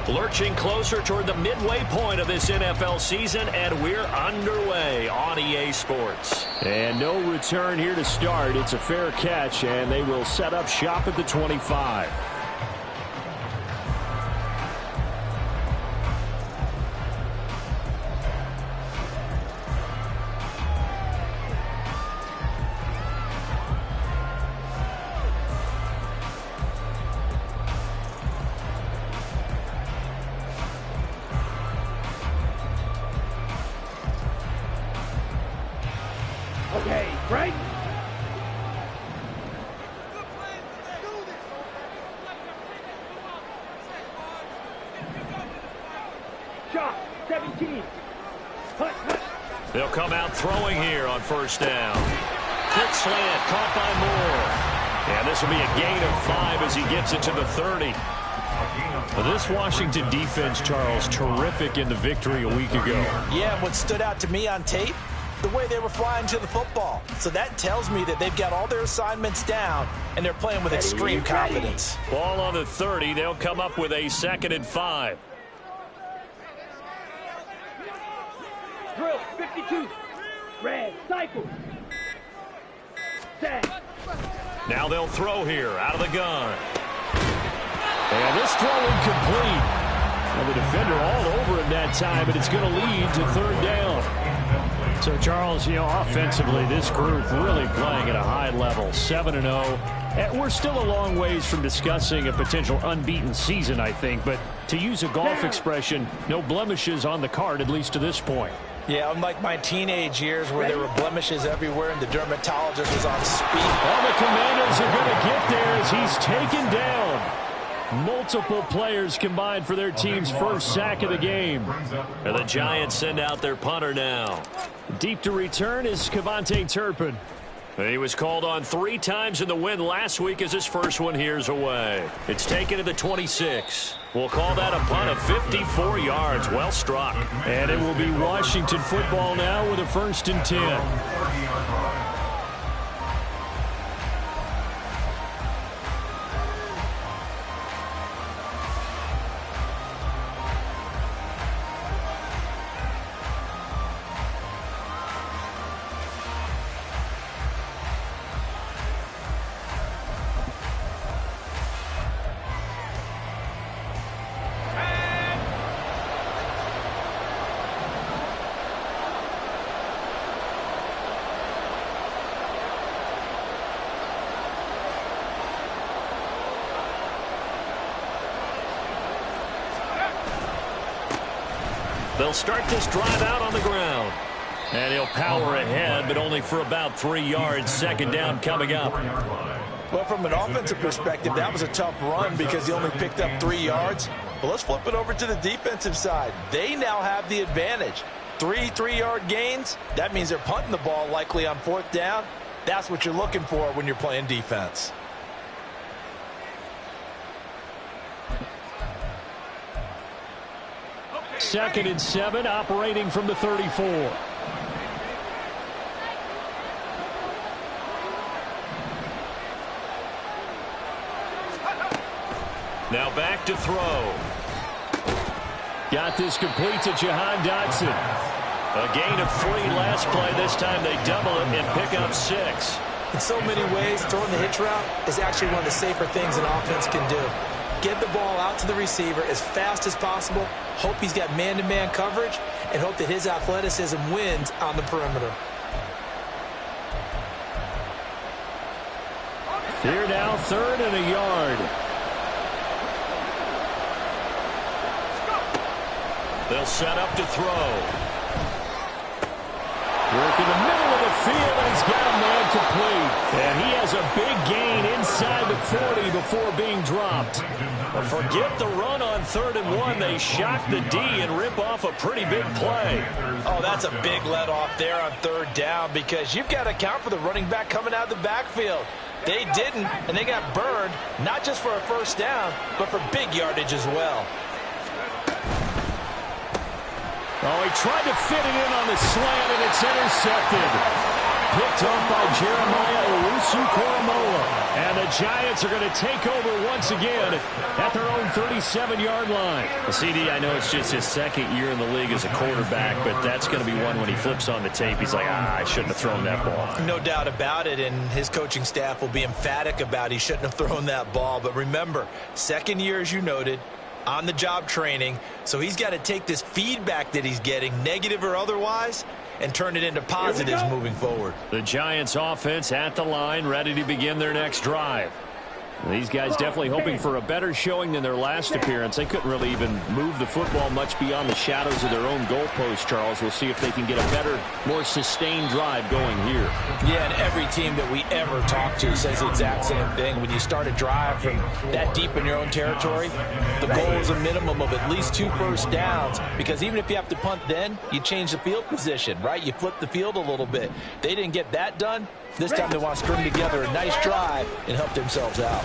Lurching closer toward the midway point of this NFL season, and we're underway on EA Sports. And no return here to start. It's a fair catch, and they will set up shop at the 25. Okay, right? Shot, 17. Hut. They'll come out throwing here on first down. Quick slant, caught by Moore. And this will be a gain of 5 as he gets it to the 30. Well, this Washington defense, Charles, terrific in the victory a week ago. Yeah, what stood out to me on tape, the way they were flying to the football. So that tells me that they've got all their assignments down, and they're playing with extreme confidence. Ball on the 30. They'll come up with a 2nd and 5. Drill, 52. Red, cycle. Set. Now they'll throw here out of the gun. And this throw incomplete. And the defender all over him that time, and it's going to lead to 3rd down. So, Charles, offensively, this group really playing at a high level, 7-0. And we're still a long ways from discussing a potential unbeaten season, I think. But to use a golf expression, no blemishes on the card, at least to this point. Yeah, unlike my teenage years where there were blemishes everywhere and the dermatologist was on speed. All the Commanders are going to get there as he's taken down. Multiple players combined for their team's first sack of the game. And the Giants send out their punter now. Deep to return is Kevontae Turpin. He was called on 3 times in the win last week as his first one here's away. It's taken to the 26. We'll call that a punt of 54 yards. Well struck. And it will be Washington football now with a 1st and 10. They'll start this drive out on the ground. And he'll power ahead, but only for about 3 yards. 2nd down coming up. Well, from an offensive perspective, that was a tough run because he only picked up 3 yards. But let's flip it over to the defensive side. They now have the advantage. 3 3-yard gains. That means they're punting the ball likely on 4th down. That's what you're looking for when you're playing defense. Second and 7, operating from the 34. Now back to throw. Got this complete to Jahan Dotson. A gain of 3 last play. This time they double it and pick up 6. In so many ways, throwing the hitch route is actually one of the safer things an offense can do. Get the ball out to the receiver as fast as possible, hope he's got man-to-man coverage, and hope that his athleticism wins on the perimeter. Here now, 3rd and a yard. They'll set up to throw. Work in the middle of the field, and he's got a man complete. And he has a big gain inside the 40 before being dropped. But forget the run on 3rd and 1. They shock the D and rip off a pretty big play. Oh, that's a big let off there on 3rd down because you've got to account for the running back coming out of the backfield. They didn't, and they got burned, not just for a 1st down, but for big yardage as well. Oh, he tried to fit it in on the slant, and it's intercepted. picked up by Jeremiah Owusu-Koramoah. And the Giants are going to take over once again at their own 37-yard line. Well, CD, I know it's just his second year in the league as a quarterback, but that's going to be one when he flips on the tape. He's like, I shouldn't have thrown that ball. No doubt about it, and his coaching staff will be emphatic about he shouldn't have thrown that ball. But remember, second year, as you noted, on-the-job training, so he's got to take this feedback that he's getting, negative or otherwise, and turn it into positives moving forward. The Giants offense at the line, ready to begin their next drive. These guys definitely hoping for a better showing than their last appearance. They couldn't really even move the football much beyond the shadows of their own goalpost, Charles. We'll see if they can get a better, more sustained drive going here. Yeah, and every team that we ever talk to says the exact same thing. When you start a drive from that deep in your own territory, the goal is a minimum of at least 2 first downs, because even if you have to punt then, you change the field position, right? You flip the field a little bit. They didn't get that done. This time they want to string together a nice drive and help themselves out.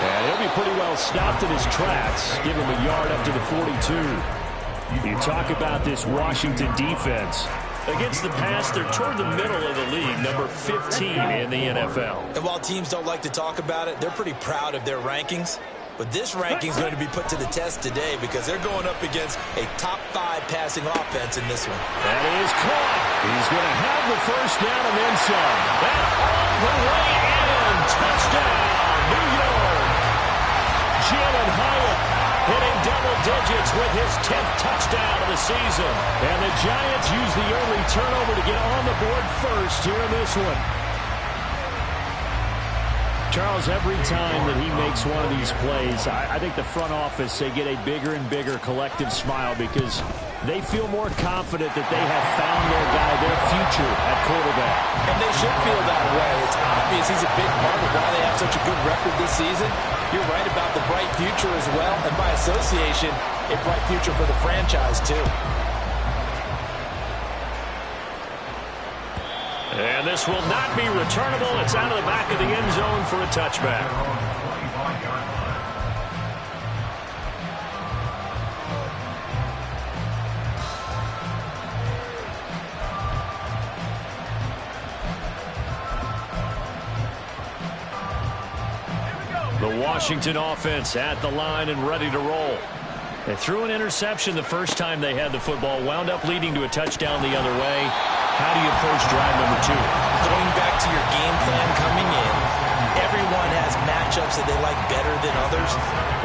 And he'll be pretty well stopped in his tracks. Give him a yard up to the 42. You talk about this Washington defense. Against the pass, they're toward the middle of the league, number 15 in the NFL. And while teams don't like to talk about it, they're pretty proud of their rankings. But this ranking is going to be put to the test today because they're going up against a top 5 passing offense in this one. That is caught. He's going to have the first down and then some. That all the way in. Touchdown, New York. Jalen Hyatt hitting double digits with his 10th touchdown of the season. And the Giants use the early turnover to get on the board first here in this one. Charles, every time that he makes one of these plays, I think the front office, they get a bigger and bigger collective smile because they feel more confident that they have found their guy, their future at quarterback. And they should feel that way. It's obvious he's a big part of why they have such a good record this season. You're right about the bright future as well, and by association, a bright future for the franchise too. And this will not be returnable. It's out of the back of the end zone for a touchback. The Washington offense at the line and ready to roll. They threw an interception the first time they had the football, wound up leading to a touchdown the other way. How do you approach drive number 2? Going back to your game plan coming in, everyone has matchups that they like better than others,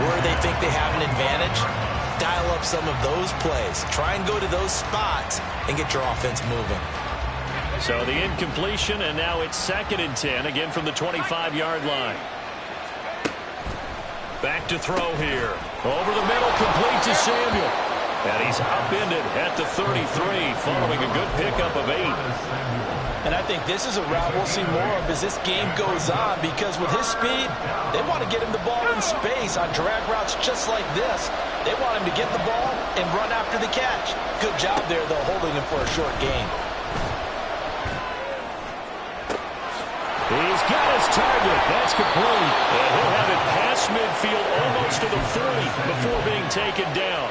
where they think they have an advantage. Dial up some of those plays. Try and go to those spots and get your offense moving. So the incompletion, and now it's 2nd and 10, again from the 25-yard line. Back to throw here. Over the middle, complete to Samuel. And he's upended at the 33, following a good pickup of 8. And I think this is a route we'll see more of as this game goes on, because with his speed, they want to get him the ball in space on drag routes just like this. They want him to get the ball and run after the catch. Good job there, though, holding him for a short gain. He's got his target. That's complete. And he'll have it past midfield almost to the 40 before being taken down.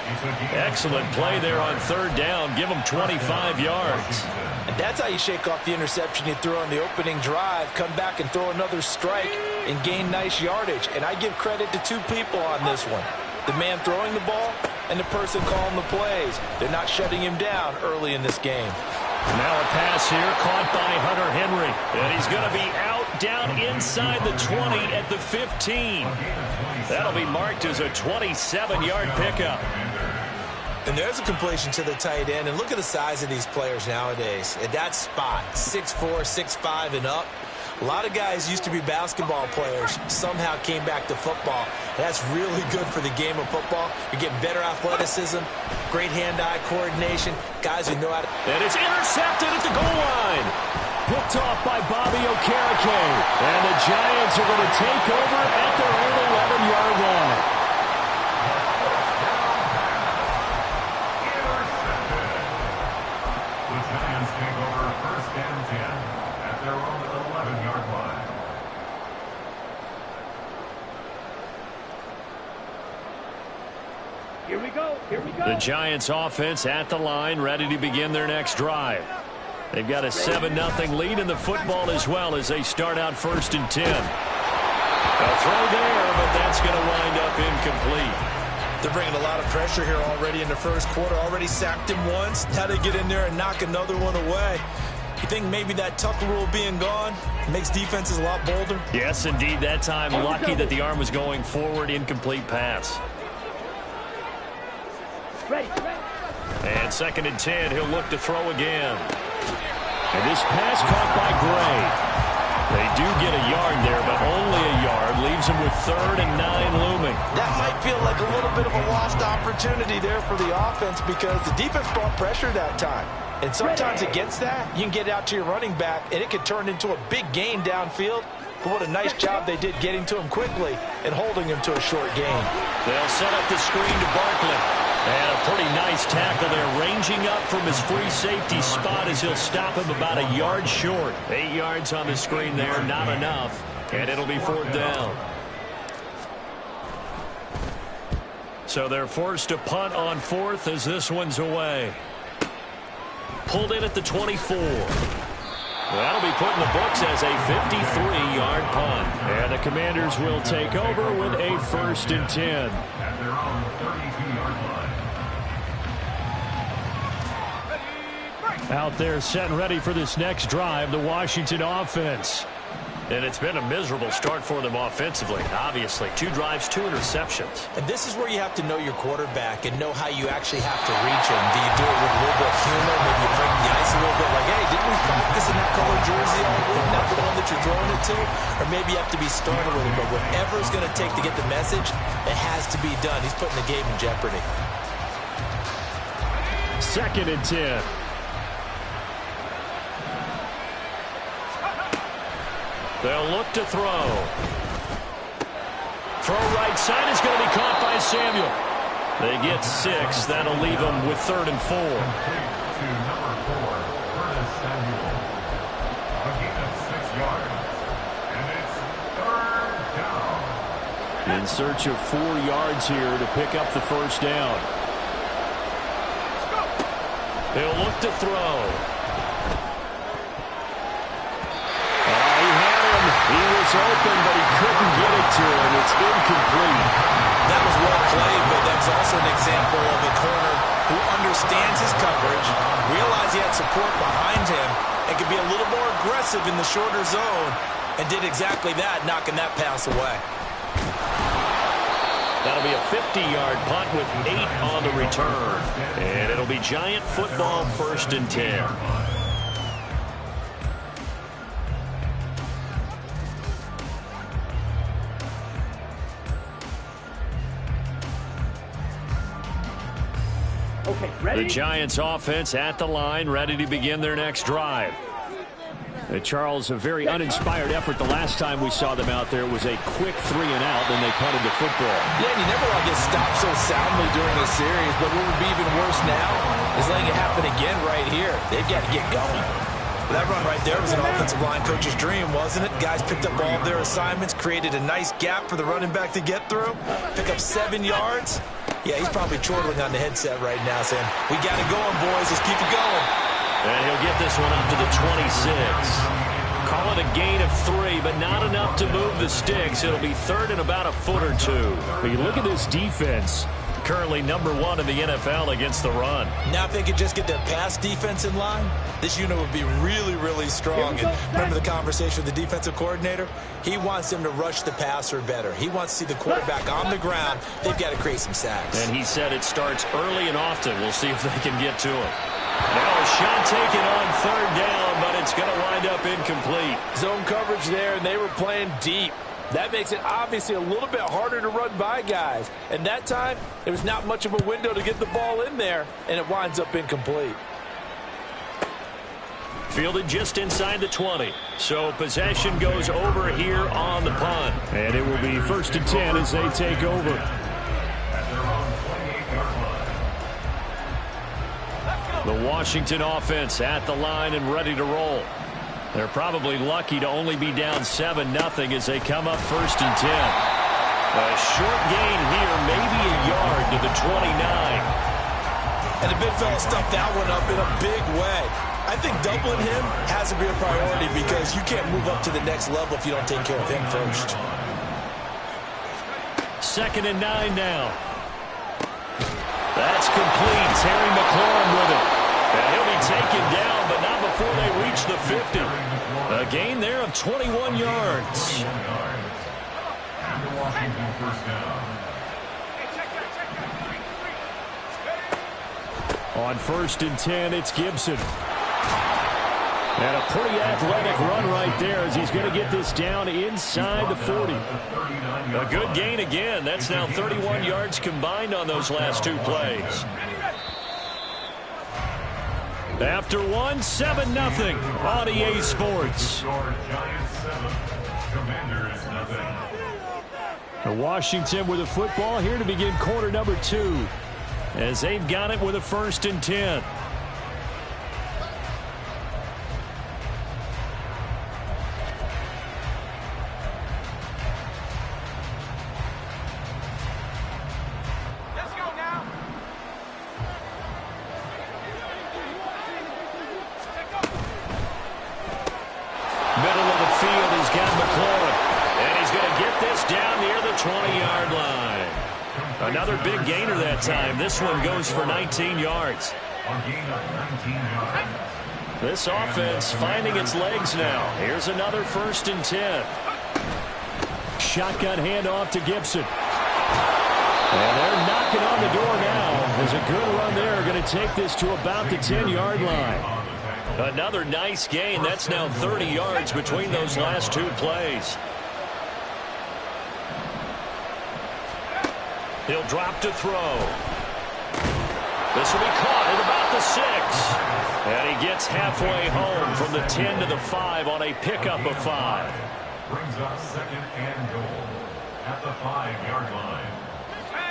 Excellent play there on 3rd down. Give him 25 yards. And that's how you shake off the interception you threw on the opening drive, come back and throw another strike and gain nice yardage. And I give credit to 2 people on this one. The man throwing the ball and the person calling the plays. They're not shutting him down early in this game. Now a pass here caught by Hunter Henry. And he's going to be out down inside the 20 at the 15. That'll be marked as a 27-yard pickup. And there's a completion to the tight end. And look at the size of these players nowadays. At that spot, 6'4", 6'5", and up. A lot of guys used to be basketball players, somehow came back to football. That's really good for the game of football. You're getting better athleticism, great hand-eye coordination, guys who know how to... And it's intercepted at the goal line. Picked off by Bobby Okereke. And the Giants are going to take over at their own 11-yard line. The Giants take over 1st and 10 at their own 11-yard line. Here we go. Here we go. The Giants offense at the line, ready to begin their next drive. They've got a 7-0 lead in the football as well as they start out 1st and 10. A throw there, but that's going to wind up incomplete. They're bringing a lot of pressure here already in the first quarter. Already sacked him once. Now they get in there and knock another one away. You think maybe that Tucker rule being gone makes defenses a lot bolder? Yes, indeed. That time, lucky that the arm was going forward. Incomplete pass. Ready. And 2nd and 10. He'll look to throw again. And this pass caught by Gray. They do get a yard there, but only a yard. Leaves them with 3rd and 9 looming. That might feel like a little bit of a lost opportunity there for the offense because the defense brought pressure that time. And sometimes against that, you can get out to your running back, and it could turn into a big gain downfield. But what a nice job they did getting to him quickly and holding him to a short gain. They'll set up the screen to Barkley. And a pretty nice tackle there, ranging up from his free safety spot as he'll stop him about a yard short. 8 yards on the screen there, not enough. And it'll be 4th down. So they're forced to punt on 4th as this one's away. Pulled in at the 24. That'll be put in the books as a 53-yard punt. And the Commanders will take over with a 1st and 10. At their own 32-yard line. Out there set and ready for this next drive, the Washington offense. And it's been a miserable start for them offensively. Obviously, 2 drives, 2 interceptions. And this is where you have to know your quarterback and know how you actually have to reach him. Do you do it with a little bit of humor? Maybe you break the ice a little bit like, hey, didn't we practice in that color jersey all week? Not the one that you're throwing it to? Or maybe you have to be startled with him. But whatever it's going to take to get the message, it has to be done. He's putting the game in jeopardy. 2nd and 10. They'll look to throw. Throw right side is going to be caught by Samuel. They get 6. That'll leave them with 3rd and 4. To number 4, Curtis Samuel. A gain of 6 yards. And it's 3rd down. In search of 4 yards here to pick up the 1st down. He'll look to throw. He was open, but he couldn't get it to him. It's incomplete. That was well played, but that's also an example of a corner who understands his coverage, realized he had support behind him, and could be a little more aggressive in the shorter zone, and did exactly that, knocking that pass away. That'll be a 50-yard punt with 8 on the return. And it'll be Giant football 1st and 10. Okay, ready? The Giants offense at the line, ready to begin their next drive. Charles, a very uninspired effort the last time we saw them out there. It was a quick 3 and out, then they punted the football. Yeah, and you never want to get stopped so soundly during a series, but what would be even worse now is letting it happen again right here. They've got to get going. That run right there was an offensive line coach's dream, wasn't it? Guys picked up all of their assignments, created a nice gap for the running back to get through, pick up 7 yards. Yeah, he's probably chortling on the headset right now saying, we got it going, boys. Let's keep it going. And he'll get this one up to the 26. Call it a gain of 3, but not enough to move the sticks. It'll be 3rd and about a foot or 2. But you look at this defense. Currently number 1 in the NFL against the run. Now if they could just get their pass defense in line, this unit would be really, really strong. And remember the conversation with the defensive coordinator? He wants them to rush the passer better. He wants to see the quarterback on the ground. They've got to create some sacks. And he said it starts early and often. We'll see if they can get to it. Now a shot taken on 3rd down, but it's going to wind up incomplete. Zone coverage there, and they were playing deep. That makes it obviously a little bit harder to run by guys. And that time, there was not much of a window to get the ball in there, and it winds up incomplete. Fielded just inside the 20. So possession goes over here on the punt. And it will be 1st and 10 as they take over. At their own 28-yard line. The Washington offense at the line and ready to roll. They're probably lucky to only be down 7-0 as they come up 1st and 10. A short gain here, maybe a yard to the 29. And the big fella stuffed that one up in a big way. I think doubling him has to be a priority because you can't move up to the next level if you don't take care of him first. 2nd and 9 now. That's complete. Terry McLaurin with it. And he'll be taken down, but not before they reach the 50. A gain there of 21 yards. And the Washington first down. On 1st and 10, it's Gibson. And a pretty athletic run right there as he's going to get this down inside the 40. A good gain again. That's now 31 yards combined on those last 2 plays. After 1, 7-0 on EA Sports. Washington with the football here to begin quarter number 2. As they've got it with a 1st and 10. Another big gainer that time. This one goes for 19 yards. This offense finding its legs now. Here's another 1st and 10. Shotgun handoff to Gibson. And they're knocking on the door now. There's a good run there. Going to take this to about the 10-yard line. Another nice gain. That's now 30 yards between those last 2 plays. He'll drop to throw. This will be caught at about the 6. And he gets halfway home from the 10 to the 5 on a pickup of 5. Brings up 2nd and goal at the 5-yard line.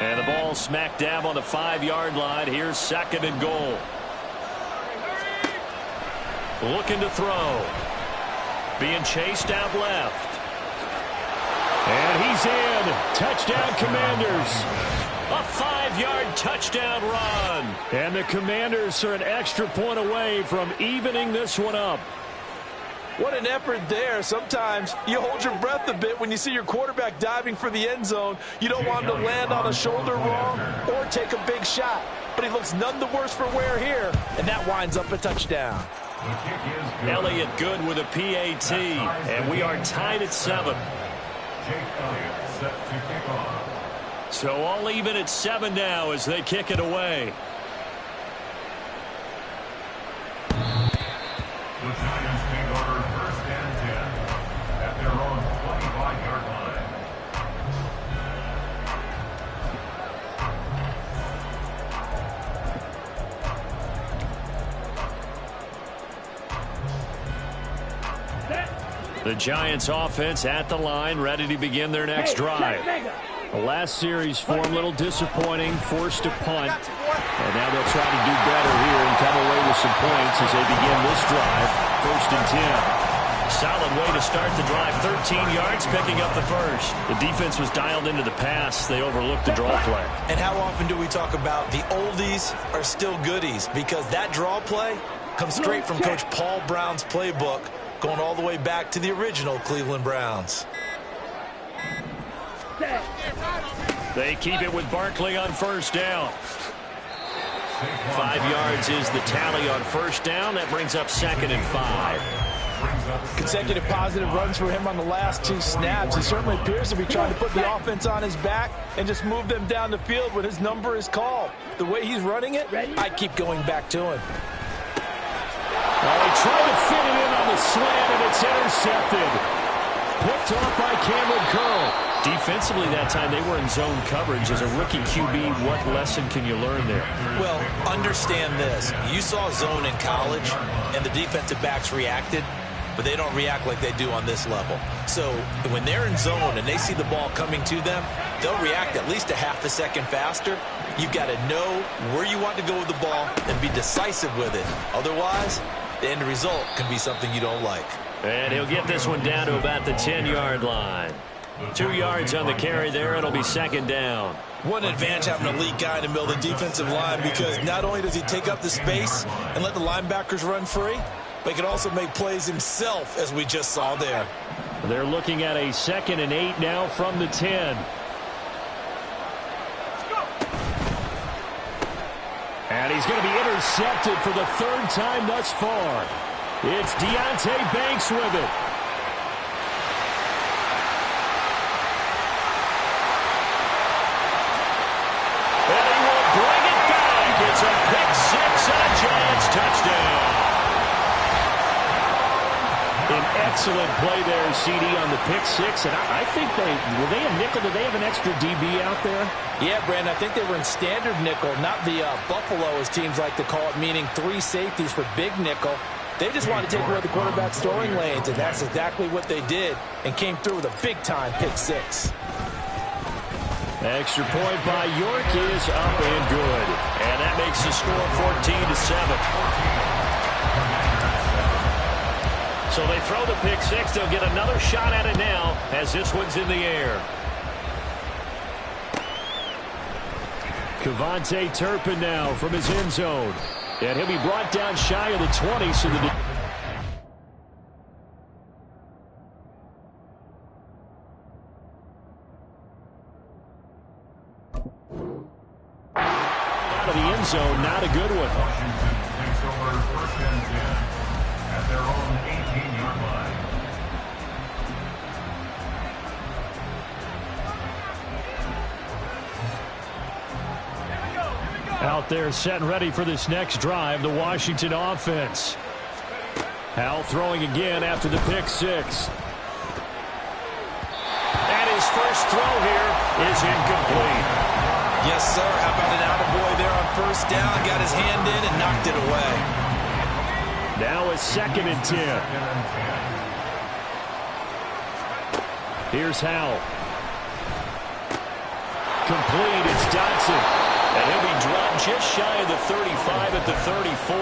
And the ball smack dab on the 5-yard line. Here's 2nd and goal. Looking to throw. Being chased out left. And he's in. Touchdown, Commanders. A 5-yard touchdown run. And the Commanders are an extra point away from evening this one up. What an effort there. Sometimes you hold your breath a bit when you see your quarterback diving for the end zone. You don't want him to land on a shoulder wrong or take a big shot. But he looks none the worse for wear here, and that winds up a touchdown. Elliott good with a PAT, and we are tied at 7. Set to kick off. So all even at 7 now as they kick it away. The Giants take over 1st and 10 at their own 25-yard line. The Giants offense at the line, ready to begin their next drive. The last series for them, a little disappointing, forced to punt. And now they'll try to do better here and come away with some points as they begin this drive. 1st and 10. Solid way to start the drive. 13 yards, picking up the 1st. The defense was dialed into the pass. They overlooked the draw play. And how often do we talk about the oldies are still goodies? Because that draw play comes straight from Coach Paul Brown's playbook, going all the way back to the original Cleveland Browns. They keep it with Barkley on 1st down. 5 yards is the tally on 1st down. That brings up 2nd and 5. Consecutive positive runs for him on the last 2 snaps. He certainly appears to be trying to put the offense on his back and just move them down the field when his number is called. The way he's running it, I keep going back to him. Well, he tried to fit it in on the slant, and it's intercepted. Picked off by Cameron Curl. Defensively that time, they were in zone coverage. As a rookie QB, what lesson can you learn there? Well, understand this. You saw zone in college, and the defensive backs reacted, but they don't react like they do on this level. So when they're in zone and they see the ball coming to them, they'll react at least a half a second faster. You've got to know where you want to go with the ball and be decisive with it. Otherwise, the end result can be something you don't like. And he'll get this one down to about the 10-yard line. 2 yards on the carry there. It'll be second down. What an advantage having an elite guy in the middle of the defensive line, because not only does he take up the space and let the linebackers run free, but he can also make plays himself, as we just saw there. They're looking at a 2nd and 8 now from the 10. And he's going to be intercepted for the 3rd time thus far. It's Deonte Banks with it. And he will bring it back. It's a pick 6 and a Giants touchdown. An excellent play there, CD, on the pick 6. And I think were they a nickel? Did they have an extra DB out there? Yeah, Brandon, I think they were in standard nickel, not the Buffalo, as teams like to call it, meaning 3 safeties for big nickel. They just wanted to take away the quarterback's throwing lanes, and that's exactly what they did, and came through with a big-time pick 6. Extra point by York is up and good. And that makes the score 14-7. So they throw the pick 6. They'll get another shot at it now as this one's in the air. Kevontae Turpin now from his end zone. And he'll be brought down shy of the 20. So the out of the end zone, not a good one. Washington takes over 1st and 10 at their own 18-yard line. Out there set and ready for this next drive, the Washington offense. Howell throwing again after the pick 6. And his first throw here is incomplete. Yes, sir. How about an attaboy there on 1st down? Got his hand in and knocked it away. Now a 2nd and 10. Here's Howell. Complete. It's Dotson. And he'll be dropped just shy of the 35 at the 34.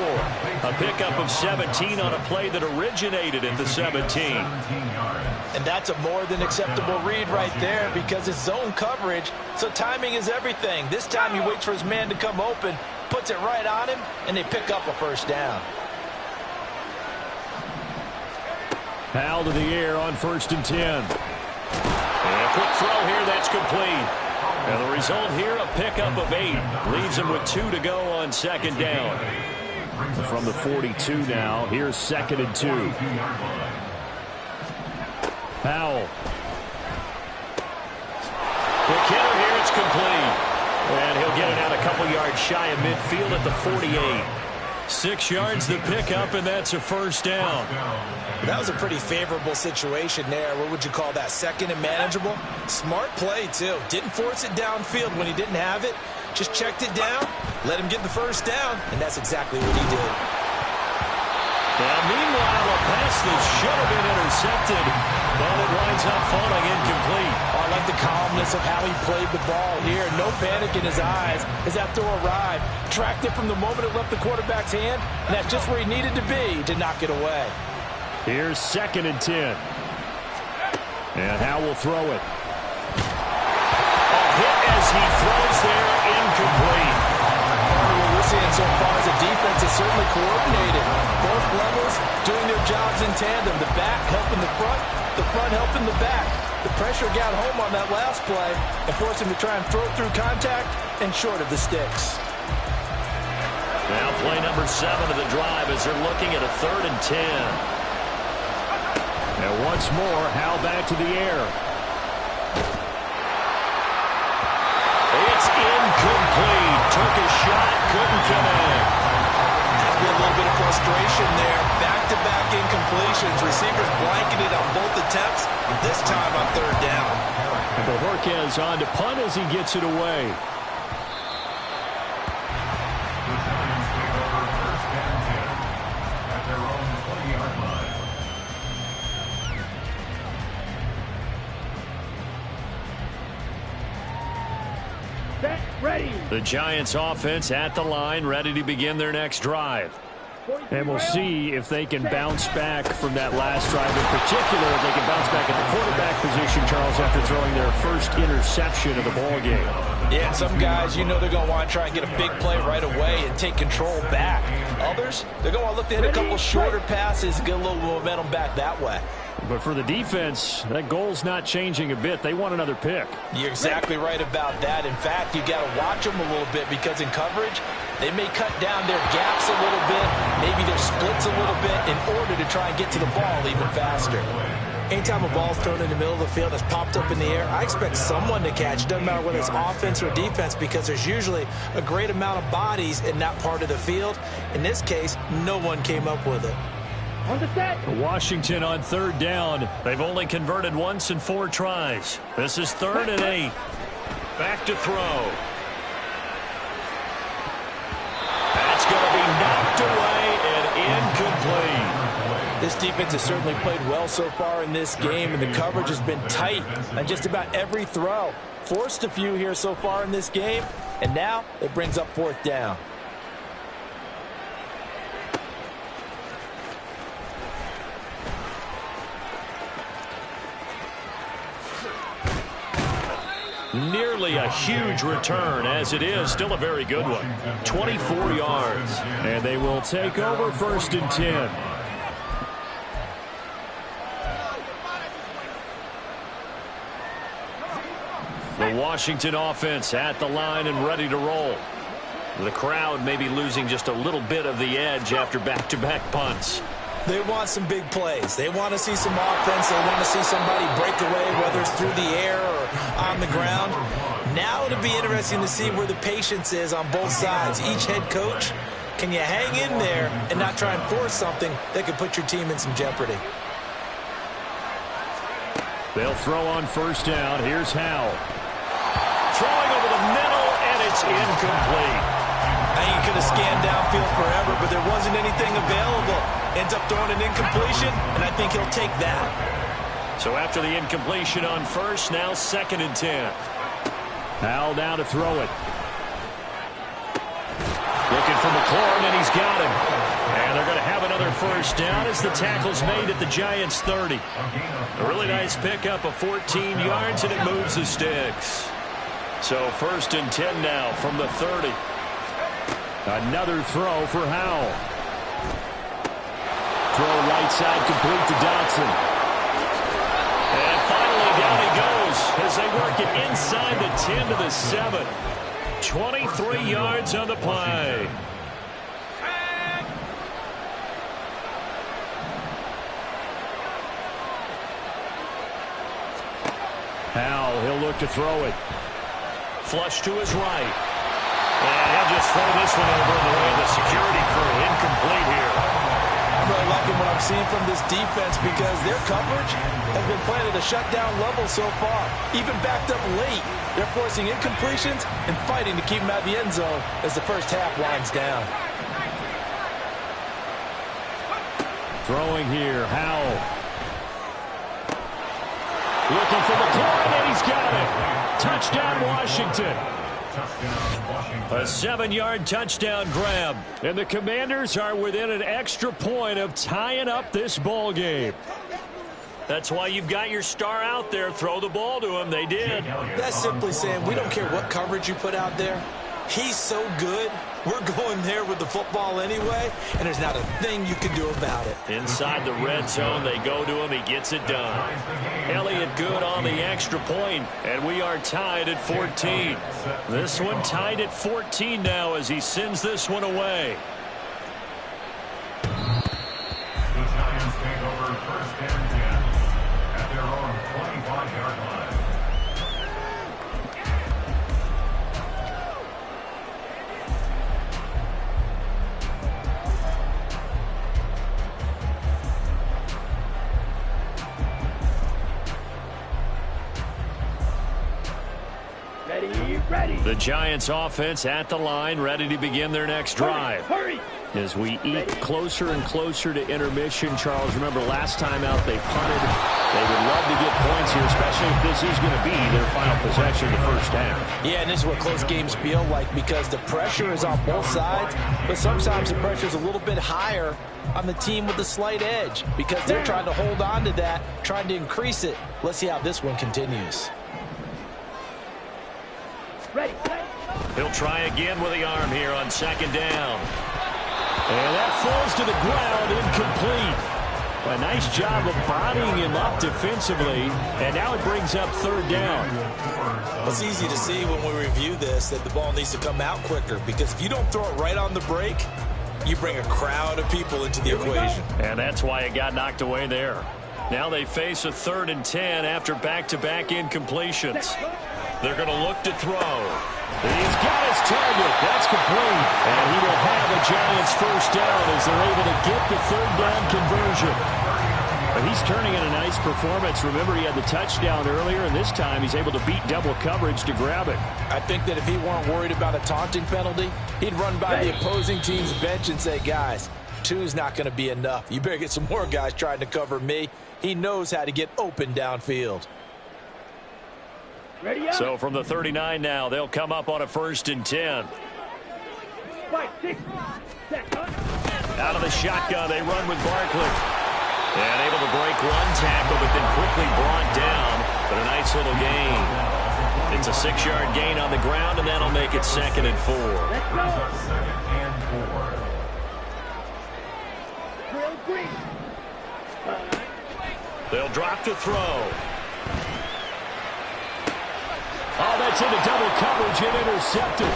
A pickup of 17 on a play that originated at the 17. And that's a more than acceptable read right there, because it's zone coverage, so timing is everything. This time he waits for his man to come open, puts it right on him, and they pick up a 1st down. Howell to the air on 1st and 10. And a quick throw here, that's complete. And the result here, a pickup of 8. Leaves him with 2 to go on 2nd down. From the 42 now, here's 2nd and 2. Howell. The killer here, it's complete. And he'll get it out a couple yards shy of midfield at the 48. 6 yards the pickup, and that's a 1st down. That was a pretty favorable situation there. What would you call that? 2nd and manageable? Smart play, too. Didn't force it downfield when he didn't have it. Just checked it down, let him get the 1st down, and that's exactly what he did. Now, meanwhile, a pass that should have been intercepted, but it winds up falling incomplete. I like the calmness of how he played the ball here. No panic in his eyes as that throw arrived. Tracked it from the moment it left the quarterback's hand, and that's just where he needed to be to knock it away. Here's 2nd and 10. And Howell will throw it. A hit as he throws there, incomplete. What we're seeing so far is the defense is certainly coordinated. Both levels doing their jobs in tandem. The back helping the front helping the back. The pressure got home on that last play and forced him to try and throw through contact and short of the sticks. Now play number 7 of the drive as they're looking at a 3rd and 10. And once more, Howell back to the air. It's incomplete. Took a shot, couldn't connect. There's been a little bit of frustration there. Back-to-back incompletions. Receivers blanketed on both attempts, this time on 3rd down. And Bojorquez on to punt as he gets it away. The Giants take over 1st and 10 at their own 20-yard line. Set, ready. The Giants offense at the line, ready to begin their next drive. And we'll see if they can bounce back from that last drive. In particular, if they can bounce back at the quarterback position, Charles, after throwing their first interception of the ball game. Yeah, some guys, you know they're going to want to try and get a big play right away and take control back. Others, they're going to look to hit a couple shorter passes, get a little momentum back that way. But for the defense, that goal's not changing a bit. They want another pick. You're exactly right about that. In fact, you got to watch them a little bit because in coverage, they may cut down their gaps a little bit, maybe their splits a little bit in order to try and get to the ball even faster. Anytime a ball's thrown in the middle of the field that's popped up in the air, I expect someone to catch. Doesn't matter whether it's offense or defense because there's usually a great amount of bodies in that part of the field. In this case, no one came up with it. On the set. Washington on third down. They've only converted once in 4 tries. This is 3rd and 8. Back to throw. That's going to be knocked away and incomplete. This defense has certainly played well so far in this game, and the coverage has been tight on just about every throw. Forced a few here so far in this game, and now it brings up 4th down. Nearly a huge return, as it is still a very good one. 24 yards. And they will take over 1st and 10. The Washington offense at the line and ready to roll. The crowd may be losing just a little bit of the edge after back-to-back punts. They want some big plays. They want to see some offense. They want to see somebody break away, whether it's through the air or on the ground. Now it'll be interesting to see where the patience is on both sides. Each head coach, can you hang in there and not try and force something that could put your team in some jeopardy? They'll throw on 1st down. Here's Howell. Throwing over the middle, and it's incomplete. I think he could have scanned downfield forever, but there wasn't anything available. Ends up throwing an incompletion, and I think he'll take that. So after the incompletion on 1st, now 2nd and 10. Howell down to throw it. Looking for McLaurin, and he's got him. And they're going to have another 1st down as the tackle's made at the Giants' 30. A really nice pickup of 14 yards, and it moves the sticks. So 1st and 10 now from the 30. Another throw for Howell. Throw right side complete to Dotson. And finally down he goes as they work it inside the 10 to the 7. 23 yards on the play. Howell, he'll look to throw it. Flush to his right. And he'll just throw this one over the way of the security crew. Incomplete here. I'm really liking what I'm seeing from this defense because their coverage has been playing at a shutdown level so far. Even backed up late, they're forcing incompletions and fighting to keep them out of the end zone as the first half winds down. Throwing here, Howell. Looking for McLaurin, and he's got it. Touchdown, Washington. A 7-yard touchdown grab. And the Commanders are within an extra point of tying up this ball game. That's why you've got your star out there. Throw the ball to him. They did. That's simply saying we don't care what coverage you put out there. He's so good. We're going there with the football anyway, and there's not a thing you can do about it. Inside the red zone, they go to him. He gets it done. Elliott good on the extra point, and we are tied at 14. This one tied at 14 now as he sends this one away. The Giants take over 1st and 10 at their own 25-yard line. Ready. The Giants offense at the line, ready to begin their next drive. Hurry. As we eke closer and closer to intermission, Charles, remember last time out they punted. They would love to get points here, especially if this is going to be their final possession of the first half. Yeah, and this is what close games feel like because the pressure is on both sides, but sometimes the pressure is a little bit higher on the team with the slight edge because they're trying to hold on to that, trying to increase it. Let's see how this one continues. Ready. He'll try again with the arm here on second down. And that falls to the ground, incomplete. A nice job of bodying him up defensively, and now it brings up third down. It's easy to see when we review this that the ball needs to come out quicker because if you don't throw it right on the break, you bring a crowd of people into the equation. And that's why it got knocked away there. Now they face a 3rd and 10 after back-to-back incompletions. They're going to look to throw. He's got his target. That's complete. And he will have a Giants first down as they're able to get the third down conversion. But he's turning in a nice performance. Remember, he had the touchdown earlier, and this time he's able to beat double coverage to grab it. I think that if he weren't worried about a taunting penalty, he'd run by the opposing team's bench and say, guys, 2's not going to be enough. You better get some more guys trying to cover me. He knows how to get open downfield. Ready up. So from the 39 now, they'll come up on a 1st and 10. 5, 6, 7. Out of the shotgun, they run with Barkley. And able to break one tackle, but then quickly brought down. But a nice little gain. It's a 6-yard gain on the ground, and that'll make it 2nd and 4. Let's go. 2nd and 4. Drill green. They'll drop to throw. Oh, that's into double coverage and intercepted.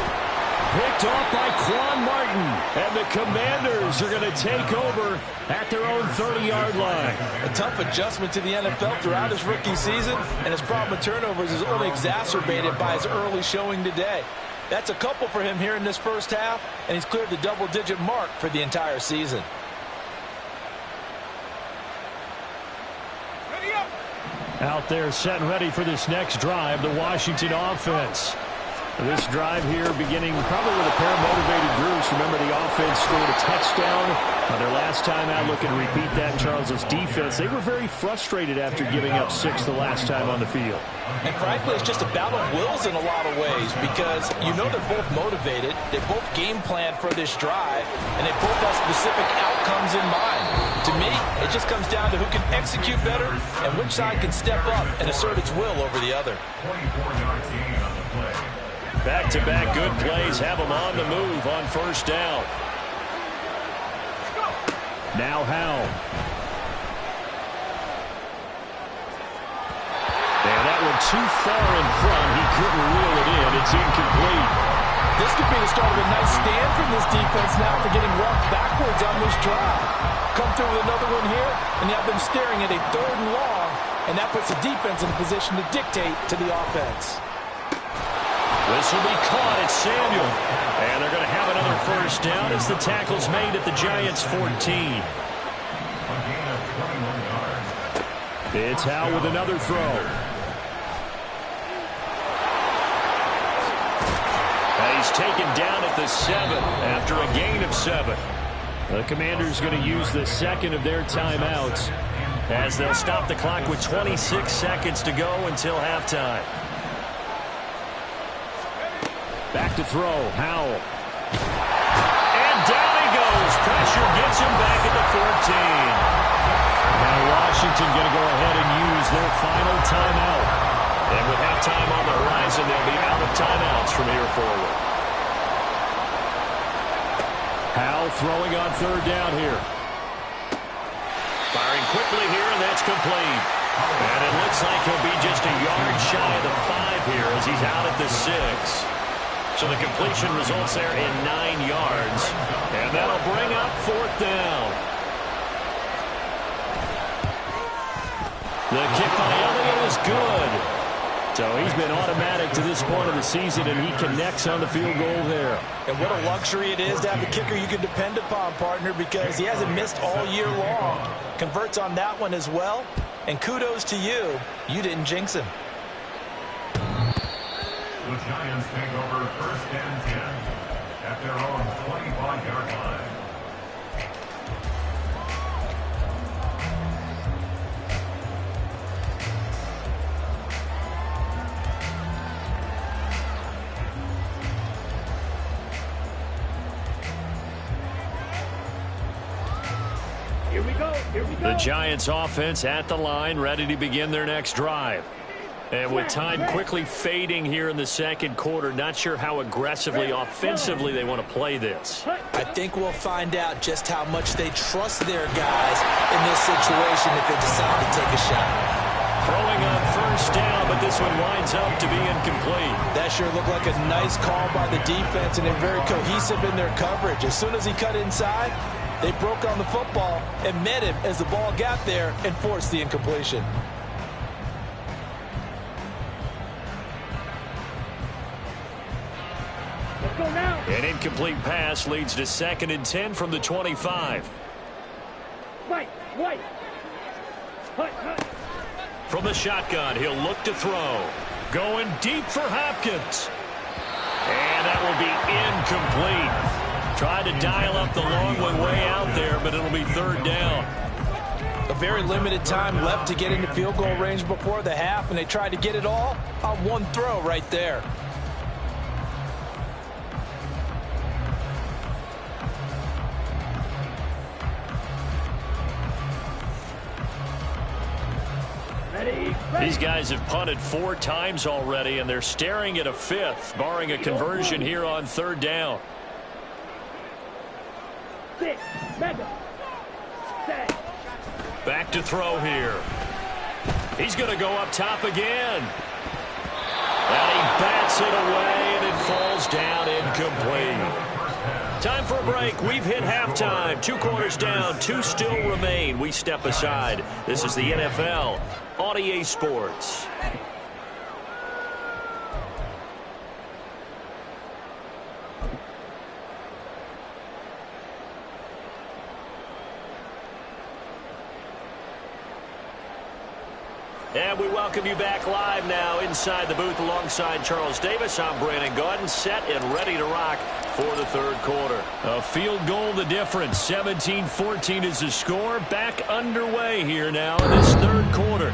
Picked off by Quan Martin. And the Commanders are going to take over at their own 30-yard line. A tough adjustment to the NFL throughout his rookie season, and his problem with turnovers is only exacerbated by his early showing today. That's a couple for him here in this first half, and he's cleared the double-digit mark for the entire season. Out there set and ready for this next drive, the Washington offense. This drive here beginning probably with a pair of motivated groups. Remember, the offense scored a touchdown on their last time out. Looking to repeat that in Charles's defense. They were very frustrated after giving up 6 the last time on the field. And frankly, it's just a battle of wills in a lot of ways because you know they're both motivated. They both game plan for this drive, and they both have specific outcomes in mind. To me, it just comes down to who can execute better and which side can step up and assert its will over the other. 24-yard gain on the play. Back-to-back good plays have them on the move on 1st down. Now Howell. And that one too far in front. He couldn't reel it in. It's incomplete. This could be the start of a nice stand from this defense now for getting walked backwards on this drive. Come through with another one here, and you have them staring at a 3rd and long, and that puts the defense in a position to dictate to the offense. This will be caught at Samuel. And they're going to have another first down as the tackle's made at the Giants' 14. A gain of 21 yards. It's Howell with another throw. And he's taken down at the 7 after a gain of 7. The Commanders going to use the 2nd of their timeouts as they'll stop the clock with 26 seconds to go until halftime. Back to throw, Howell. And down he goes. Pressure gets him back at the 14. Now Washington going to go ahead and use their final timeout. And with halftime on the horizon, they'll be out of timeouts from here forward. Howell throwing on 3rd down here. Firing quickly here, and that's complete. And it looks like he'll be just a yard shy of the 5 here as he's out at the 6. So the completion results there in 9 yards. And that'll bring up 4th down. The kick by Elliott is good. So he's been automatic to this point of the season, and he connects on the field goal there. And what a luxury it is to have a kicker you can depend upon, partner, because he hasn't missed all year long. Converts on that one as well. And kudos to you. You didn't jinx him. The Giants take over 1st and 10 at their own 25-yard line. The Giants offense at the line, ready to begin their next drive. And with time quickly fading here in the second quarter, not sure how aggressively, offensively they want to play this. I think we'll find out just how much they trust their guys in this situation if they decide to take a shot. Throwing on first down, but this one winds up to be incomplete. That sure looked like a nice call by the defense, and they're very cohesive in their coverage. As soon as he cut inside, they broke on the football and met him as the ball got there and forced the incompletion. Let's go now. An incomplete pass leads to 2nd and 10 from the 25. White. Hut. From the shotgun, he'll look to throw. Going deep for Hopkins. And that will be incomplete. Tried to dial up the long one way out there, but it'll be 3rd down. A very limited time left to get into field goal range before the half, and they tried to get it all on one throw right there. These guys have punted 4 times already, and they're staring at a 5th, barring a conversion here on 3rd down. 6. Mega. 7. Back to throw here. He's going to go up top again. And he bats it away, and it falls down incomplete. Time for a break. We've hit halftime. 2 quarters down, 2 still remain. We step aside. This is the NFL on EA Sports. And we welcome you back live now inside the booth alongside Charles Davis. I'm Brandon Gaudin, set and ready to rock for the 3rd quarter. A field goal the difference. 17-14 is the score. Back underway here now in this 3rd quarter.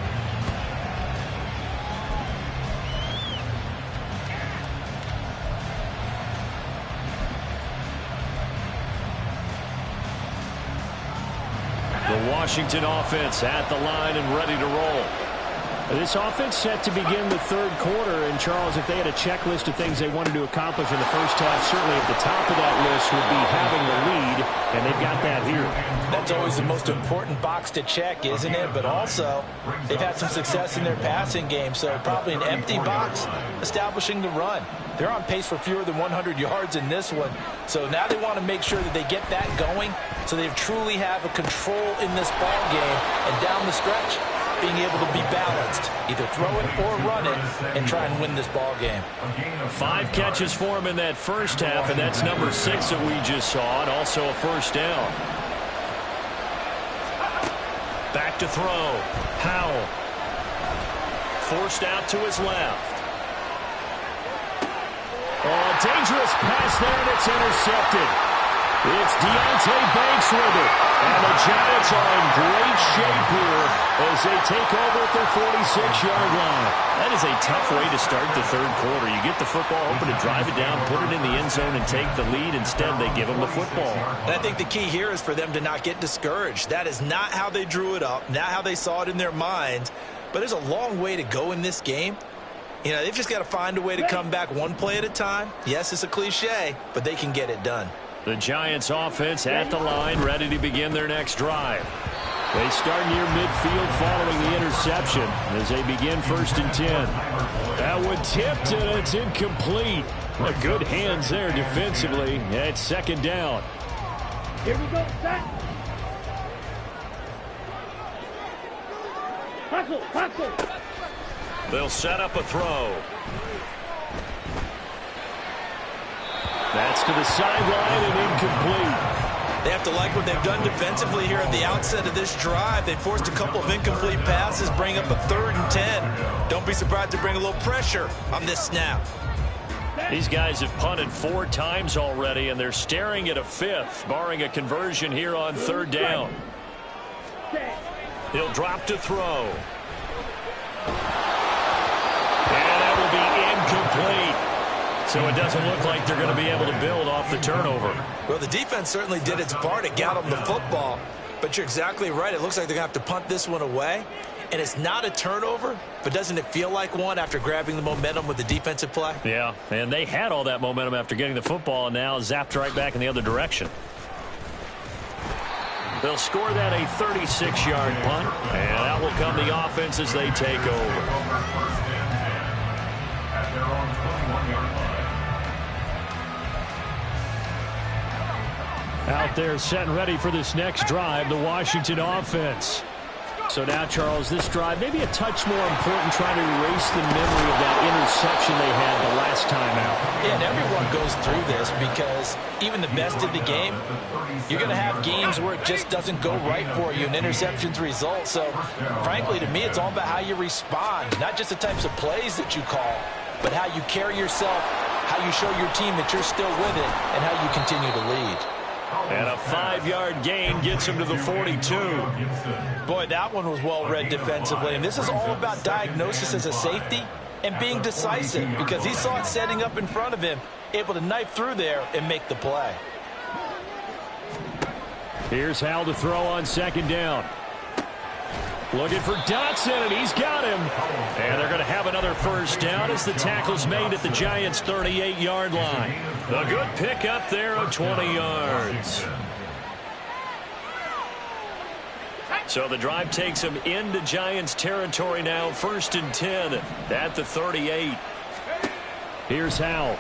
The Washington offense at the line and ready to roll. This offense set to begin the 3rd quarter, and Charles, if they had a checklist of things they wanted to accomplish in the first half, certainly at the top of that list would be having the lead, and they've got that here. That's always the most important box to check, isn't it? But also, they've had some success in their passing game, so probably an empty box establishing the run. They're on pace for fewer than 100 yards in this one, so now they want to make sure that they get that going so they truly have a control in this ball game and down the stretch, being able to be balanced, either throw it or run it, and try and win this ball game. 5 catches for him in that first half, and that's number 6 that we just saw, and also a first down. Back to throw. Howell. Forced out to his left. Oh, dangerous pass there, and it's intercepted. It's Deonte Banks with it. And the Giants are in great shape here as they take over at their 46-yard line. That is a tough way to start the 3rd quarter. You get the football open to drive it down, put it in the end zone, and take the lead. Instead, they give them the football. And I think the key here is for them to not get discouraged. That is not how they drew it up, not how they saw it in their minds. But there's a long way to go in this game. You know, they've just got to find a way to come back one play at a time. Yes, it's a cliche, but they can get it done. The Giants offense at the line, ready to begin their next drive. They start near midfield following the interception as they begin 1st and 10. That one tipped, and it's incomplete. Good hands there defensively. It's 2nd down. Here we go, set. Hustle. They'll set up a throw. That's to the sideline and incomplete. They have to like what they've done defensively here at the outset of this drive. They forced a couple of incomplete passes, bring up a 3rd and 10. Don't be surprised to bring a little pressure on this snap. These guys have punted 4 times already, and they're staring at a 5th, barring a conversion here on 3rd down. He'll drop to throw. And that will be incomplete. So it doesn't look like they're going to be able to build off the turnover. Well, the defense certainly did its part. It got them the football. But you're exactly right. It looks like they're going to have to punt this one away. And it's not a turnover, but doesn't it feel like one after grabbing the momentum with the defensive play? Yeah, and they had all that momentum after getting the football and now zapped right back in the other direction. They'll score that a 36-yard punt, and out will come the offense as they take over. At their own 21-yard line. Out there set and ready for this next drive, the Washington offense. So now, Charles, this drive maybe a touch more important, trying to erase the memory of that interception they had the last time out. Yeah, and everyone goes through this because even the best of the game, you're going to have games where it just doesn't go right for you and interceptions result. So, frankly, to me, it's all about how you respond, not just the types of plays that you call, but how you carry yourself, how you show your team that you're still with it, and how you continue to lead. And a 5-yard gain gets him to the 42. Boy, that one was well-read defensively. And this is all about diagnosis as a safety and being decisive because he saw it setting up in front of him, able to knife through there and make the play. Here's Howell to throw on second down. Looking for Dotson, and he's got him. And they're going to have another first down as the tackle's made at the Giants' 38-yard line. A good pickup there of 20 yards. So the drive takes them into Giants territory now, 1st and 10 at the 38. Here's Howell.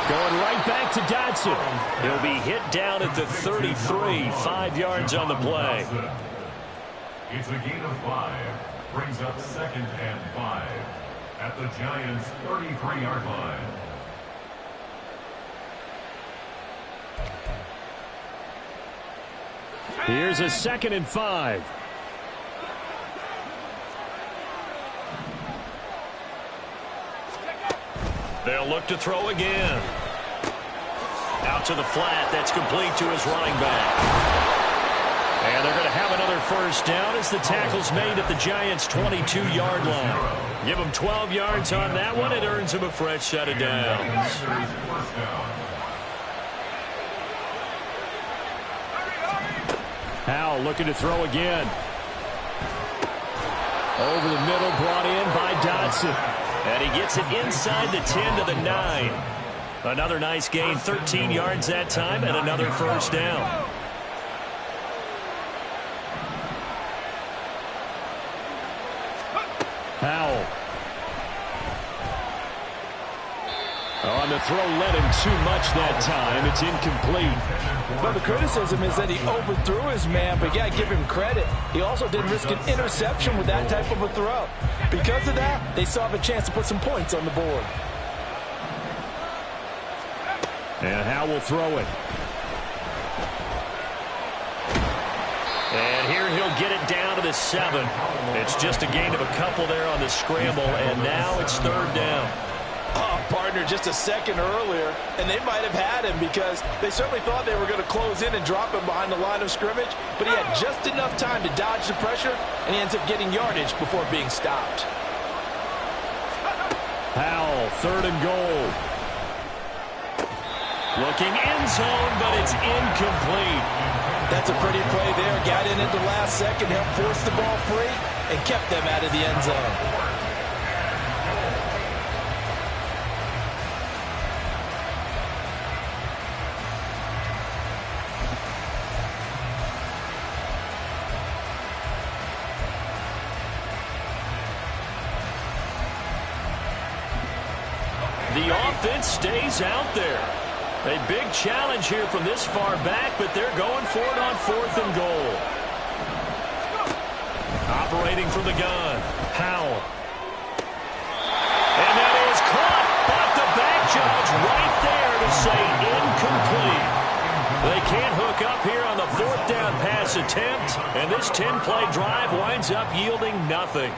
Going right back to Dotson. He'll be hit down at the 33, 5 yards on the play. It's a gain of 5. Brings up 2nd and 5 at the Giants' 33-yard line. Here's a 2nd and 5. They'll look to throw again. Out to the flat. That's complete to his running back. And they're going to have another first down as the tackle's made at the Giants' 22-yard line. Give them 12 yards on that one. It earns them a fresh set of downs. Howell looking to throw again. Over the middle, brought in by Dotson. And he gets it inside the 10 to the 9. Another nice gain, 13 yards that time, and another first down. Howell. On the throw, led him too much that time. It's incomplete. Well, the criticism is that he overthrew his man, but you got to give him credit. He also didn't risk an interception with that type of a throw. Because of that, they still have a chance to put some points on the board. And Howell will throw it. And here he'll get it down to the 7. It's just a gain of a couple there on the scramble, and now it's 3rd down. Oh, partner, just a second earlier, and they might have had him because they certainly thought they were going to close in and drop him behind the line of scrimmage, but he had just enough time to dodge the pressure, and he ends up getting yardage before being stopped. Howell, 3rd and goal. Looking end zone, but it's incomplete. That's a pretty play there. Got in at the last second, helped force the ball free, and kept them out of the end zone. The offense stays out there. A big challenge here from this far back, but they're going for it on 4th and goal. Operating from the gun, Howell. And that is caught, but the back judge right there to say incomplete. They can't hook up here on the 4th down pass attempt, and this 10-play drive winds up yielding nothing.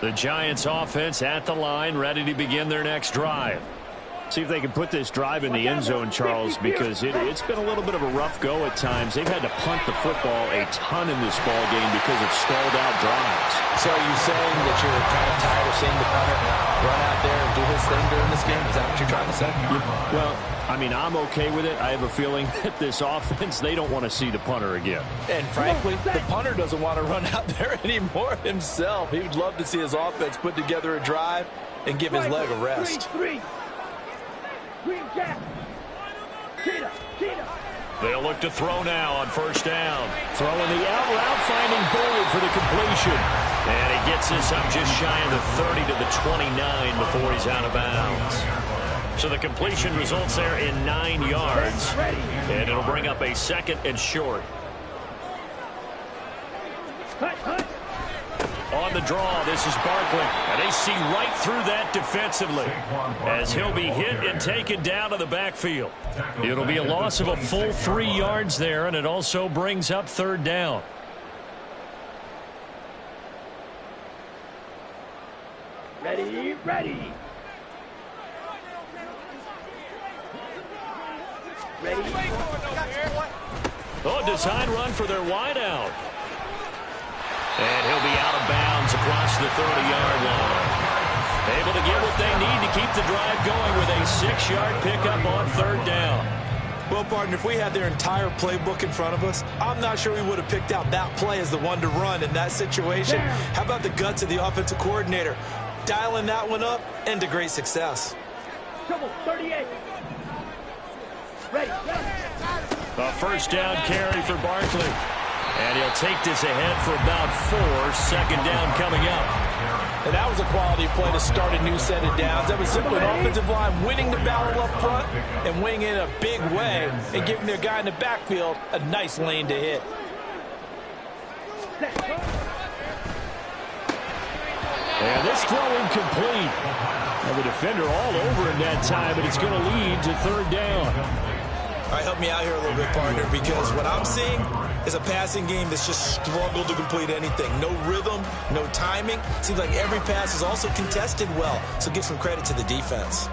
The Giants offense at the line, ready to begin their next drive. See if they can put this drive in the end zone, Charles, because it's been a little bit of a rough go at times. They've had to punt the football a ton in this ball game because of stalled out drives. So are you saying that you're kind of tired of seeing the punter run out there and do his thing during this game? Is that what you're trying to say? Well, I mean, I'm okay with it. I have a feeling that this offense, they don't want to see the punter again. And frankly, the punter doesn't want to run out there anymore himself. He would love to see his offense put together a drive and give his leg a rest. Green Jack. Cheetah. They'll look to throw now on first down. Throwing the out route, finding Boyd for the completion. And he gets this up just shy of the 30 to the 29 before he's out of bounds. So the completion results there in 9 yards. And it'll bring up a second and short. Hut. On the draw, this is Barkley. And they see right through that defensively as he'll be hit and taken down to the backfield. It'll be a loss of a full 3 yards there, and it also brings up third down. Ready. Oh, design run for their wideout. And he'll be out of bounds across the 30-yard line. Able to get what they need to keep the drive going with a 6-yard pickup on third down. Well, partner, if we had their entire playbook in front of us, I'm not sure we would have picked out that play as the one to run in that situation. How about the guts of the offensive coordinator? Dialing that one up into great success. Trouble, 38. Ready. A first down carry for Barkley. And he'll take this ahead for about 4. Second down coming up. And that was a quality play to start a new set of downs. That was simply an offensive line winning the battle up front and winning in a big way and giving their guy in the backfield a nice lane to hit. And this throw incomplete. And the defender all over in that time, but it's going to lead to third down. All right, help me out here a little bit, partner, because what I'm seeing is a passing game that's just struggled to complete anything. No rhythm, no timing. Seems like every pass is also contested well, so give some credit to the defense.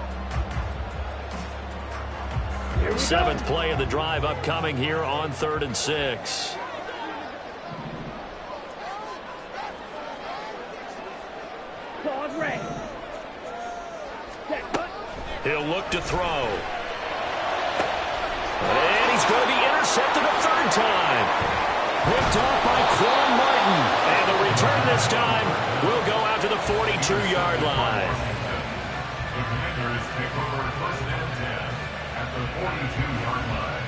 7th play of the drive upcoming here on 3rd and 6. Claude Ray. He'll look to throw. And he's going to be intercepted a third time. Picked off by Quan Martin. And the return this time will go out to the 42-yard line. The Commanders take over 1st and 10 at the 42-yard line.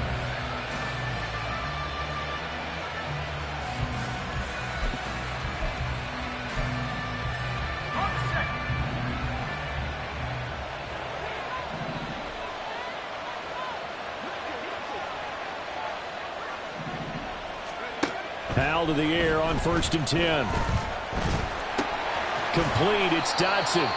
Foul to the air on 1st and 10. Complete, it's Dodson.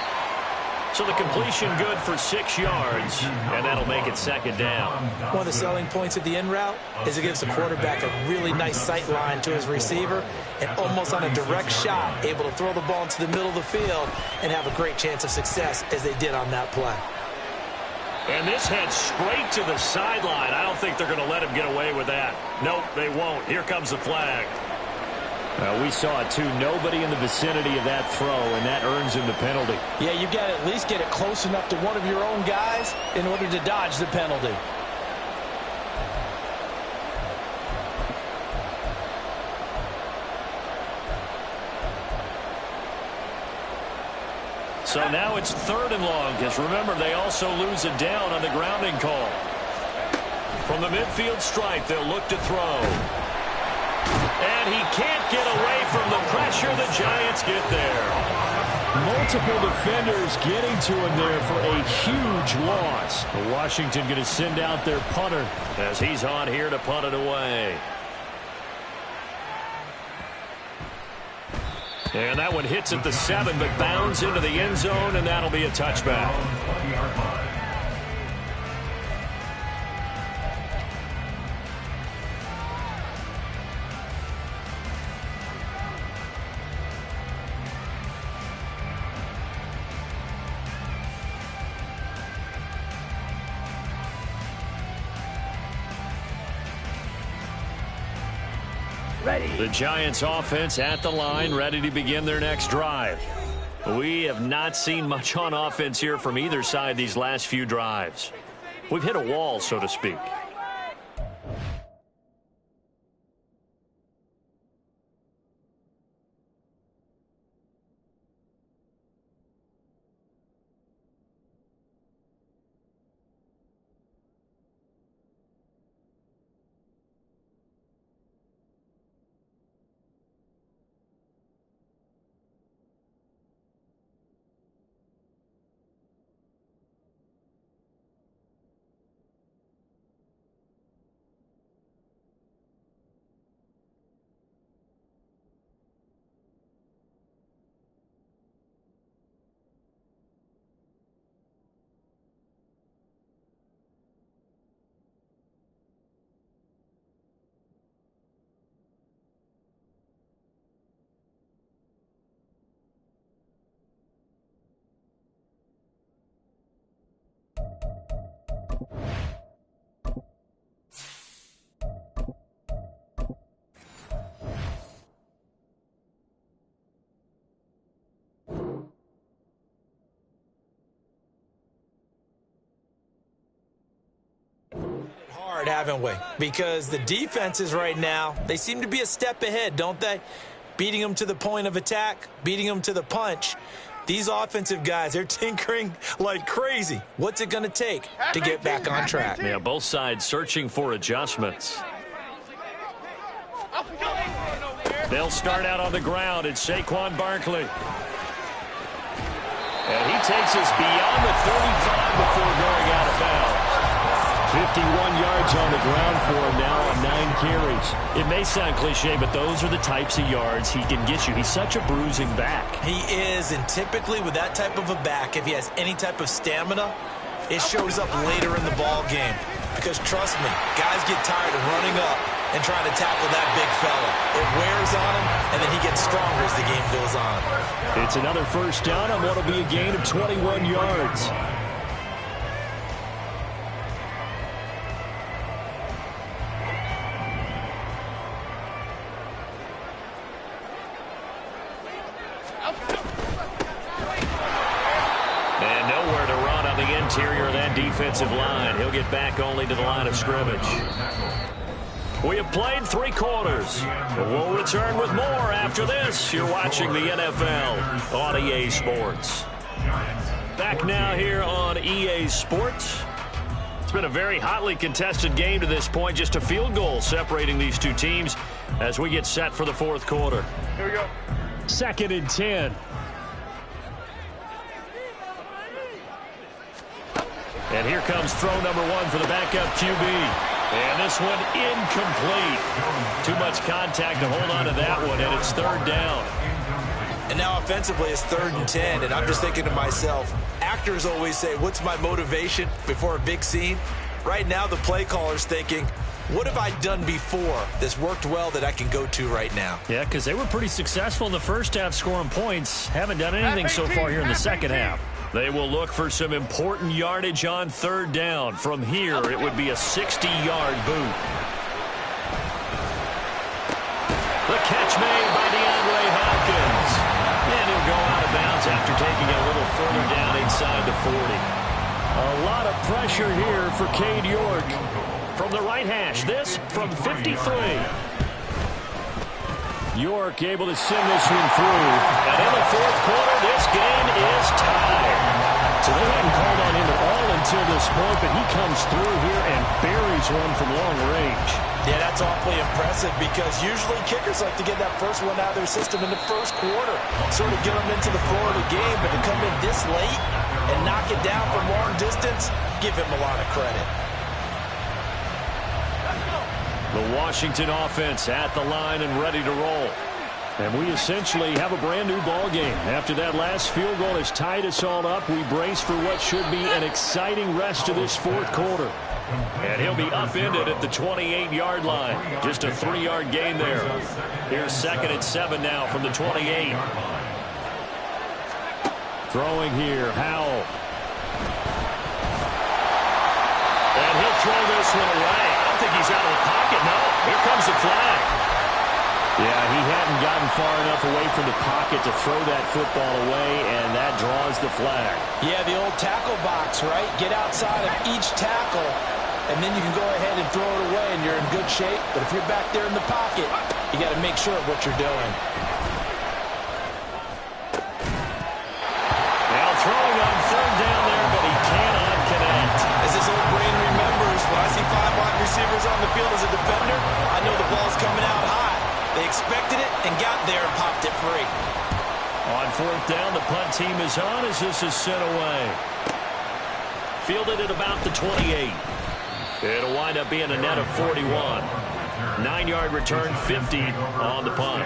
So the completion good for 6 yards, and that'll make it second down. One of the selling points of the in route is it gives the quarterback a really nice sight line to his receiver and almost on a direct shot, able to throw the ball into the middle of the field and have a great chance of success as they did on that play. And this heads straight to the sideline. I don't think they're going to let him get away with that. Nope, they won't. Here comes the flag. We saw it, too. Nobody in the vicinity of that throw, and that earns him the penalty. Yeah, you've got to at least get it close enough to one of your own guys in order to dodge the penalty. So now it's 3rd and long, because remember, they also lose a down on the grounding call. From the midfield stripe, they'll look to throw. And he can't get away from the pressure. The Giants get there. Multiple defenders getting to him there for a huge loss. Washington going to send out their punter as he's on here to punt it away. And that one hits at the 7, but bounds into the end zone, and that'll be a touchback. Ready. The Giants offense at the line, ready to begin their next drive. We have not seen much on offense here from either side these last few drives. We've hit a wall, so to speak. Hard, haven't we? Because the defenses right now, they seem to be a step ahead, don't they? Beating them to the point of attack, beating them to the punch. These offensive guys, they're tinkering like crazy. What's it going to take to get back on track? Yeah, both sides searching for adjustments. They'll start out on the ground. It's Saquon Barkley. And he takes us beyond the 35 before going out of bounds. 51 yards on the ground for him now on 9 carries. It may sound cliche, but those are the types of yards he can get you. He's such a bruising back. He is, and typically with that type of a back, if he has any type of stamina, it shows up later in the ball game. Because trust me, guys get tired of running up and trying to tackle that big fella. It wears on him, and then he gets stronger as the game goes on. It's another first down on what will be a gain of 21 yards. And nowhere to run on the interior of that defensive line. He'll get back only to the line of scrimmage. We have played 3 quarters. We'll return with more after this. You're watching the NFL on EA Sports. Back now here on EA Sports. It's been a very hotly contested game to this point. Just a field goal separating these two teams as we get set for the 4th quarter. Here we go. 2nd and 10. And here comes throw number 1 for the backup QB. And this one incomplete. Too much contact to hold on to that one, and it's 3rd down. And now offensively it's 3rd and 10, and I'm just thinking to myself, actors always say, what's my motivation before a big scene? Right now the play caller's thinking, what have I done before that's worked well that I can go to right now? Yeah, because they were pretty successful in the first half scoring points. Haven't done anything so far here in the second half. They will look for some important yardage on 3rd down. From here, it would be a 60-yard boot. The catch made by DeAndre Hopkins. And he'll go out of bounds after taking it a little further down inside the 40. A lot of pressure here for Cade York. From the right hash, this from 53. York able to send this one through. And in the 4th quarter, this game is tied. So they hadn't called on him at all until this point, but he comes through here and buries one from long range. Yeah, that's awfully impressive because usually kickers like to get that first one out of their system in the 1st quarter, sort of get them into the flow of the game, but to come in this late and knock it down from long distance, give him a lot of credit. The Washington offense at the line and ready to roll. And we essentially have a brand new ball game. After that last field goal has tied us all up, we brace for what should be an exciting rest of this 4th quarter. And he'll be upended at the 28-yard line. Just a 3-yard gain there. Here's 2nd and 7 now from the 28. Throwing here, Howell. And he'll throw this one away. I don't think he's out of the pocket, no. Here comes the flag. Yeah, he hadn't gotten far enough away from the pocket to throw that football away, and that draws the flag. Yeah, the old tackle box, right? Get outside of each tackle, and then you can go ahead and throw it away, and you're in good shape. But if you're back there in the pocket, you got to make sure of what you're doing. Now throwing on third down there, but he cannot connect. As his old brain remembers, when I see 5 wide receivers on the field as a defender, I know the ball's coming out high. They expected it and got there and popped it free. On fourth down, the punt team is on as this is sent away. Fielded at about the 28. It'll wind up being a net of 41. 9-yard return, 50 on the punt.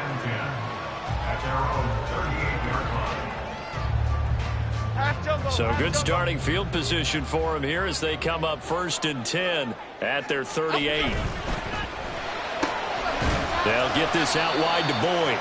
So good starting field position for him here as they come up 1st and 10 at their 38. They'll get this out wide to Boyd.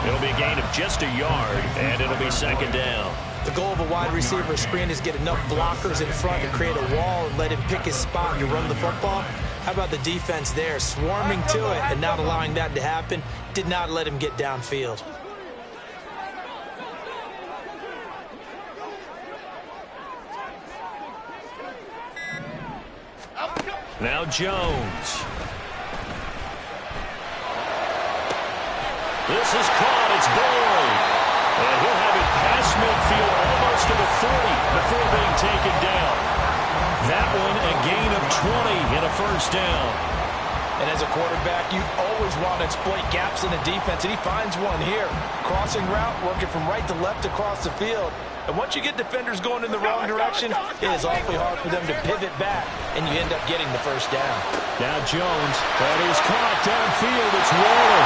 It'll be a gain of just a yard, and it'll be 2nd down. The goal of a wide receiver screen is get enough blockers in front to create a wall and let him pick his spot to run the football. How about the defense there, swarming to it and not allowing that to happen? Did not let him get downfield. Now Jones. This is caught. It's Boyd. And he'll have it past midfield almost to the 40 before being taken down. That one a gain of 20 and a 1st down. And as a quarterback, you always want to exploit gaps in the defense, and he finds one here. Crossing route, working from right to left across the field. And once you get defenders going in the wrong direction, it is awfully hard for them to pivot back, and you end up getting the 1st down. Now Jones, that is caught downfield. It's Waller.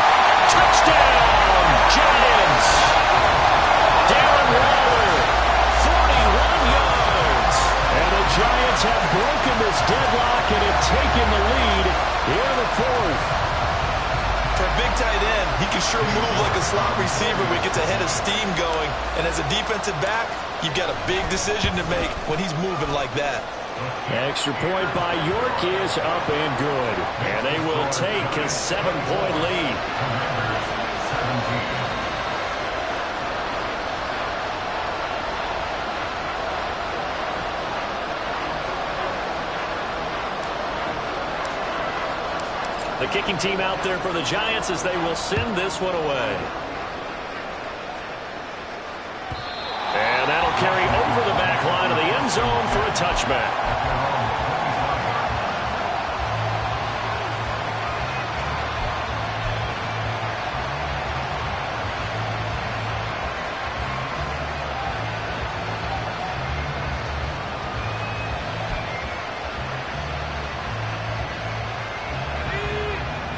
Touchdown, Giants! Darren Waller, 41 yards. And the Giants have broken this deadlock and have taken the lead here in the 4th. For a big tight end, he can sure move like a slot receiver when he gets a head of steam going. And as a defensive back, you've got a big decision to make when he's moving like that. Extra point by York is up and good. And they will take a 7-point lead. The kicking team out there for the Giants as they will send this one away. And that'll carry over the back line of the end zone for a touchback.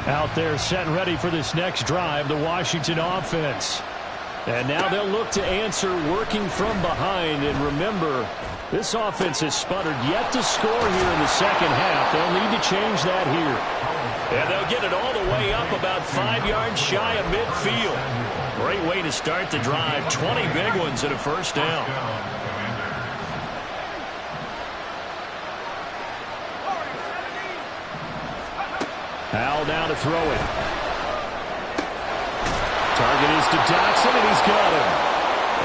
Out there set and ready for this next drive, the Washington offense. And now they'll look to answer working from behind. And remember, this offense has sputtered yet to score here in the 2nd half. They'll need to change that here. And they'll get it all the way up about 5 yards shy of midfield. Great way to start the drive. 20 big ones and a 1st down. Howell down to throw it. Target is to Dotson, and he's got him.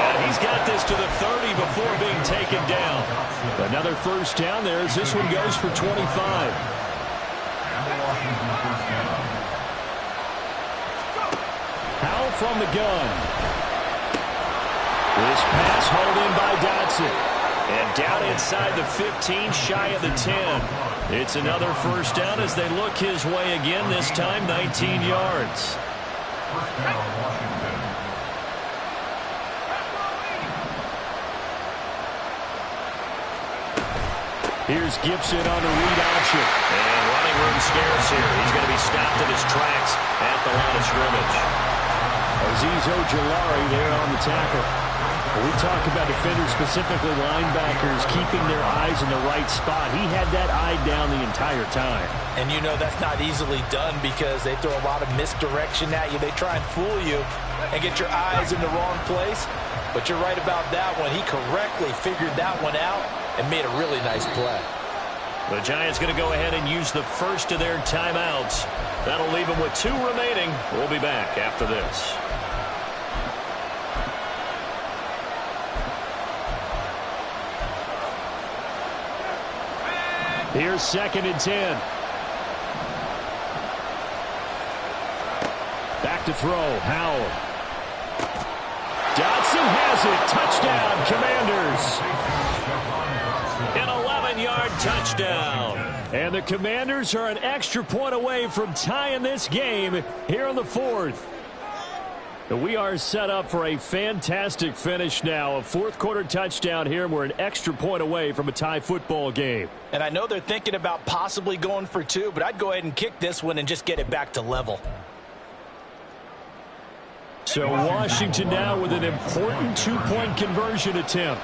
And he's got this to the 30 before being taken down. Another 1st down there as this one goes for 25. Howell from the gun. This pass hauled in by Dotson. And down inside the 15, shy of the 10. It's another 1st down as they look his way again, this time 19 yards. Here's Gibson on a read option. And running room scarce here. He's going to be stopped in his tracks at the line of scrimmage. Azeez Ojulari there on the tackle. We talk about defenders, specifically linebackers, keeping their eyes in the right spot. He had that eye down the entire time. And you know that's not easily done because they throw a lot of misdirection at you. They try and fool you and get your eyes in the wrong place. But you're right about that one. He correctly figured that one out and made a really nice play. The Giants going to go ahead and use the first of their timeouts. That'll leave them with 2 remaining. We'll be back after this. Here's 2nd and 10. Back to throw. Howell. Dodson has it. Touchdown, Commanders. An 11-yard touchdown. And the Commanders are an extra point away from tying this game here in the 4th. We are set up for a fantastic finish now. A 4th quarter touchdown here, and we're an extra point away from a tie football game. And I know they're thinking about possibly going for 2, but I'd go ahead and kick this one and just get it back to level. So Washington now with an important 2-point conversion attempt.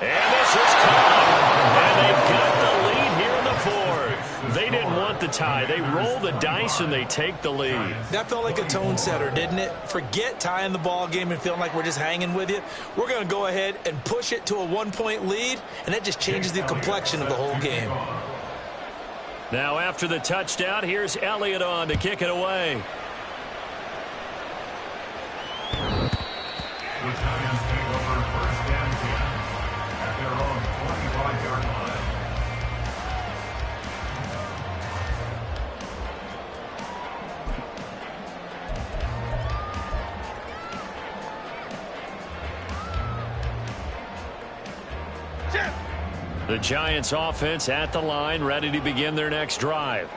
And this is caught. And they've got the lead here in the 4th. They didn't want the tie. They roll the dice and they take the lead. That felt like a tone setter, didn't it? Forget tying the ball game and feeling like we're just hanging with you. We're going to go ahead and push it to a 1-point lead, and that just changes the complexion of the whole game. Now after the touchdown, here's Elliott on to kick it away. The Giants take over 1st and 10 at their own 25-yard line. The Giants offense at the line, ready to begin their next drive.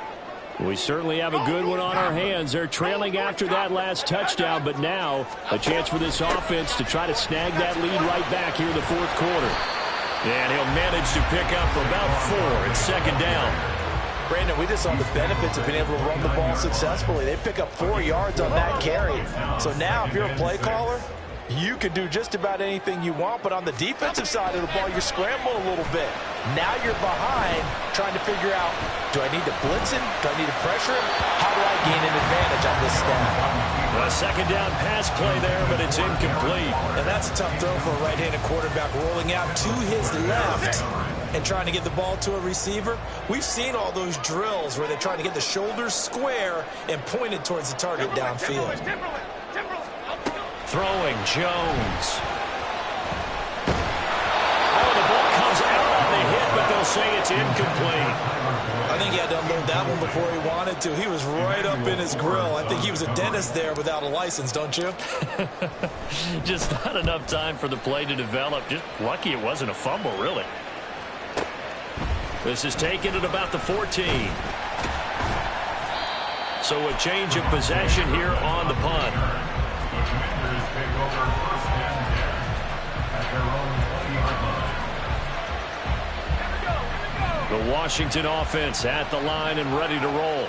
We certainly have a good one on our hands. They're trailing after that last touchdown, but now a chance for this offense to try to snag that lead right back here in the 4th quarter. And he'll manage to pick up about 4 at 2nd down. Brandon, we just saw the benefits of being able to run the ball successfully. They pick up 4 yards on that carry. So now if you're a play caller, you can do just about anything you want, but on the defensive side of the ball, you're scrambling a little bit. Now you're behind, trying to figure out, do I need to blitz him? Do I need to pressure him? How do I gain an advantage on this snap? A 2nd down pass play there, but it's incomplete. And that's a tough throw for a right-handed quarterback, rolling out to his left and trying to get the ball to a receiver. We've seen all those drills where they're trying to get the shoulders square and pointed towards the target downfield. Throwing, Jones. Oh, the ball comes out on the hit, but they'll say it's incomplete. I think he had to unload that one before he wanted to. He was right up in his grill. I think he was a dentist there without a license, don't you? Just not enough time for the play to develop. Just lucky it wasn't a fumble, really. This is taken at about the 14. So a change of possession here on the punt. The Commanders take over 1st and 10 at their own 20-yard line. The Washington offense at the line and ready to roll.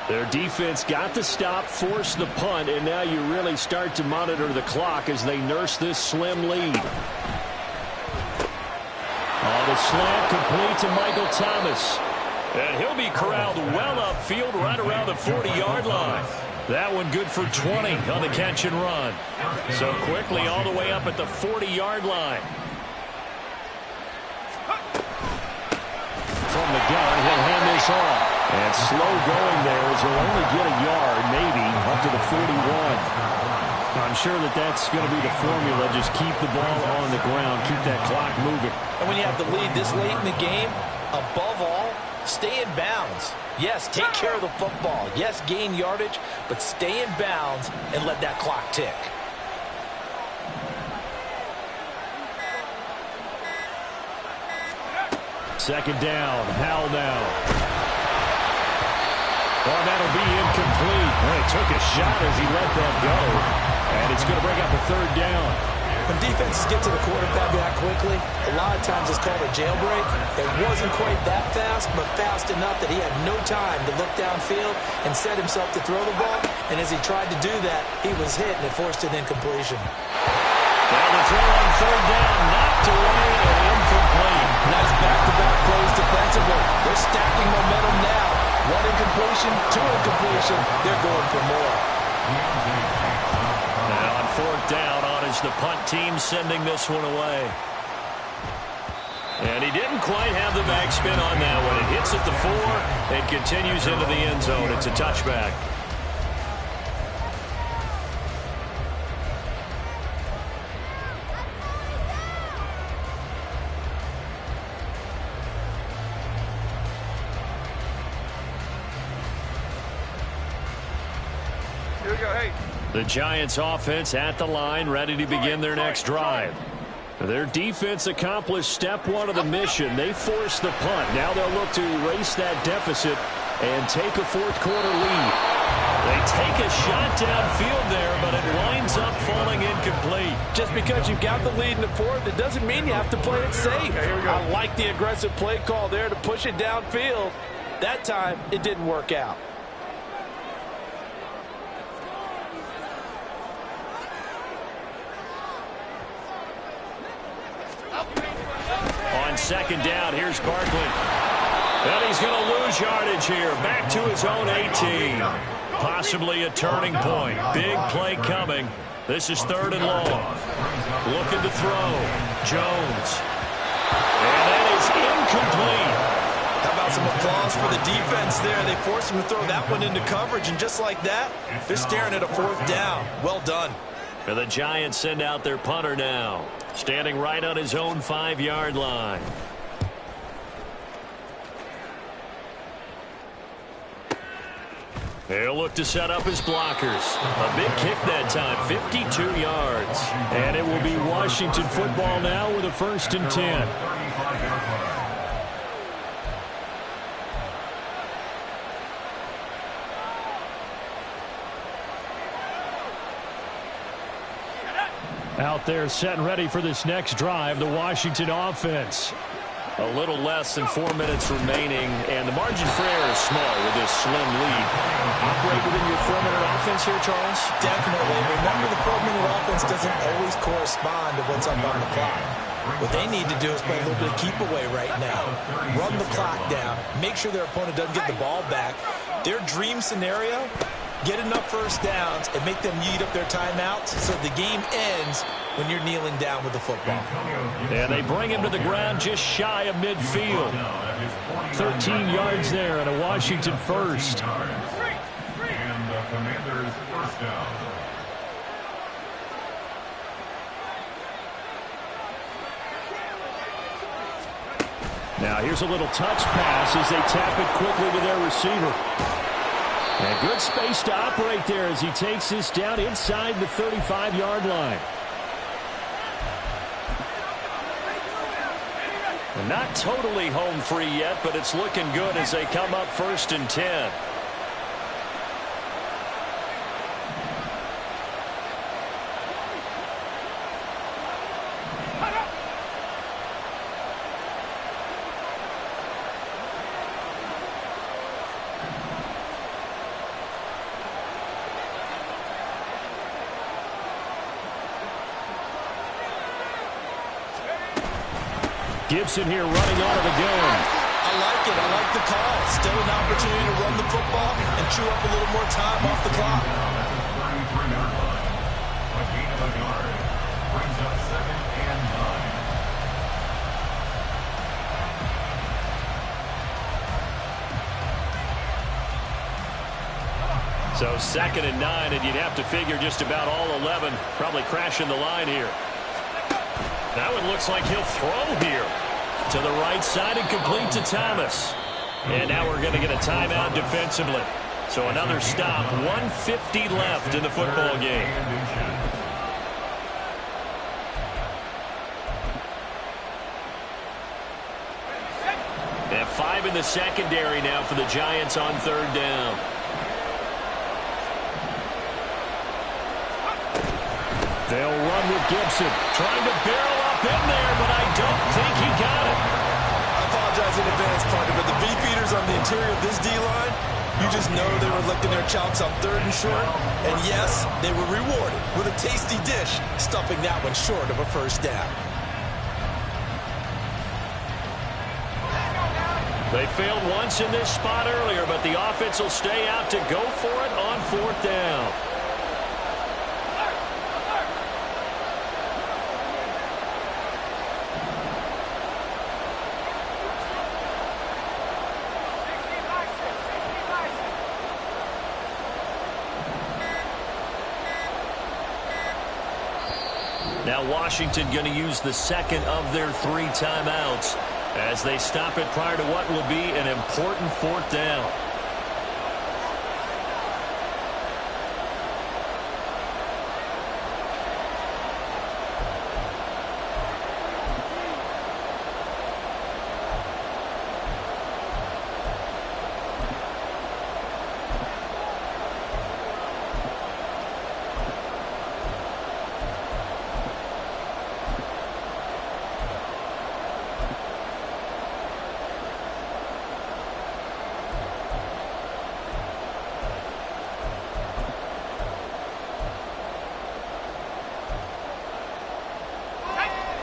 Their defense got the stop, forced the punt, and now you really start to monitor the clock as they nurse this slim lead. Oh, the slant complete to Michael Thomas. And he'll be corralled well upfield right around the 40-yard line. That one good for 20 on the catch and run. So quickly all the way up at the 40-yard line. From the gun, he'll hand this off. And slow going there as he'll only get a yard, maybe, up to the 41. I'm sure that's going to be the formula. Just keep the ball on the ground, keep that clock moving. And when you have the lead this late in the game, above all, stay in bounds. Yes, take care of the football. Yes, gain yardage, but stay in bounds and let that clock tick. Second down, Howell now. Oh, that'll be incomplete. Well, he took a shot as he let that go. And it's going to bring up a 3rd down. When defenses get to the quarterback that quickly, a lot of times it's called a jailbreak. It wasn't quite that fast, but fast enough that he had no time to look downfield and set himself to throw the ball. And as he tried to do that, he was hit and it forced an incompletion. And the throw on 3rd down, knocked away and incomplete. Nice back-to-back plays defensively. They're stacking momentum now. 1 incompletion, 2 incompletion. They're going for more. Now on 4th down, on is the punt team sending this one away. didn't quite have the backspin on that one. It hits at the 4 and continues into the end zone. It's a touchback. Here we go, hey. The Giants offense at the line, ready to begin their next drive. Their defense accomplished step 1 of the mission. They forced the punt. Now they'll look to erase that deficit and take a fourth-quarter lead. They take a shot downfield there, but it winds up falling incomplete. Just because you've got the lead in the fourth, it doesn't mean you have to play it safe. I like the aggressive play call there to push it downfield. That time, it didn't work out. On second down, here's Barkley. And he's going to lose yardage here. Back to his own 18. Possibly a turning point. Big play coming. This is 3rd and long. Looking to throw. Jones. And that is incomplete. How about some applause for the defense there? They forced him to throw that one into coverage, and just like that, they're staring at a 4th down. Well done. And the Giants send out their punter now. Standing right on his own 5-yard line. He'll look to set up his blockers. A big kick that time, 52 yards. And it will be Washington football now with a 1st and 10. Out there set and ready for this next drive, the Washington offense. A little less than 4 minutes remaining, and the margin for error is small with this slim lead. Operate within your 4-minute offense here, Charles? Definitely. Remember, the 4-minute offense doesn't always correspond to what's up on the clock. What they need to do is play a little bit of keep away right now. Run the clock down. Make sure their opponent doesn't get the ball back. Their dream scenario, get enough first downs and make them eat up their timeouts so the game ends when you're kneeling down with the football. And they bring him to the ground just shy of midfield. 13 yards there and a Washington first. And the Commanders' first down. Now here's a little touch pass as they tap it quickly to their receiver. And good space to operate there as he takes this down inside the 35-yard line. Not totally home free yet, but it's looking good as they come up 1st and 10. Gibson here running out of the gun. I like it. I like the call. Still an opportunity to run the football and chew up a little more time off the clock. A gain of a yard. Brings up 2nd and 9. So 2nd and 9, and you'd have to figure just about all 11 probably crashing the line here. Now it looks like he'll throw here. To the right side and complete to Thomas. And now we're going to get a timeout defensively. So another stop, 1:50 left in the football game. And 5 in the secondary now for the Giants on 3rd down. They'll run with Gibson. Trying to barrel up in there, but I don't think he got it. I apologize in advance, partner, but the beefeaters on the interior of this D-line, you just know they were licking their chops on 3rd and short. And yes, they were rewarded with a tasty dish, stuffing that one short of a 1st down. They failed once in this spot earlier, but the offense will stay out to go for it on 4th down. Now Washington going to use the second of their 3 timeouts as they stop it prior to what will be an important 4th down.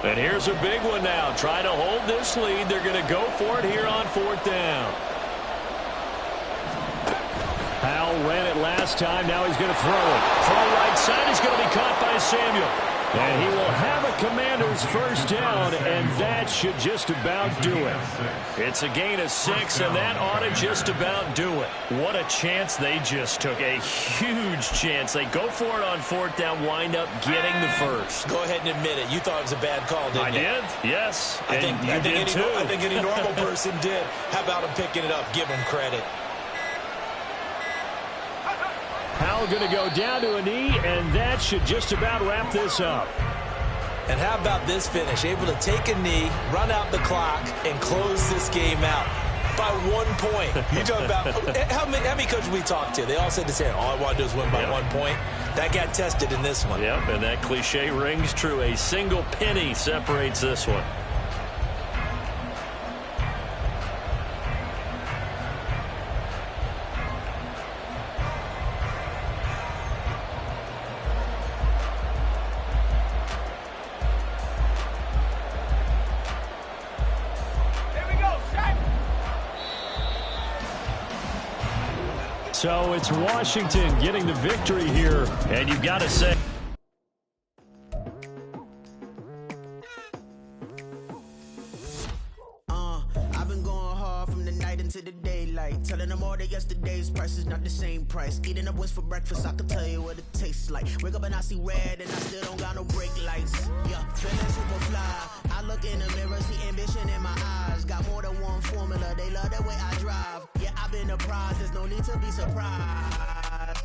And here's a big one now. Trying to hold this lead. They're going to go for it here on 4th down. Powell ran it last time. Now he's going to throw it. Throw right side is going to be caught by Samuel. And he will have a Commanders first down, and that should just about do it. It's a gain of 6, and that ought to just about do it. What a chance they just took. A huge chance. They go for it on 4th down, wind up getting the first. Go ahead and admit it. You thought it was a bad call, didn't you? I did, yes. I think any normal person did. How about him picking it up? Give him credit. Powell going to go down to a knee, and that should just about wrap this up. And how about this finish? Able to take a knee, run out the clock, and close this game out by 1 point. You talk about how many coaches we talked to? They all said the same. All I want to do is win by 1 point. That got tested in this one. Yep, and that cliche rings true. A single penny separates this one. So it's Washington getting the victory here. And you've got to say, I've been going hard from the night into the daylight, telling them all that yesterday's price is not the same price. Eating up what's for breakfast, I can tell you what it tastes like. Wake up and I see red and I still don't got no brake lights. Yeah, feeling super fly. I look in the mirror, see ambition in my eyes. Got more than one formula, they love the way I drive. Yeah, I've been a prize, there's no need to be surprised.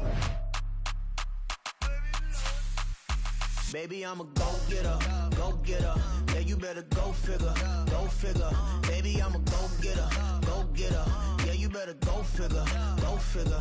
Baby, I'm a go-getter, go-getter. Yeah, you better go figure, go figure. Baby, I'm a go-getter, go-getter. Yeah, you better go figure, go figure.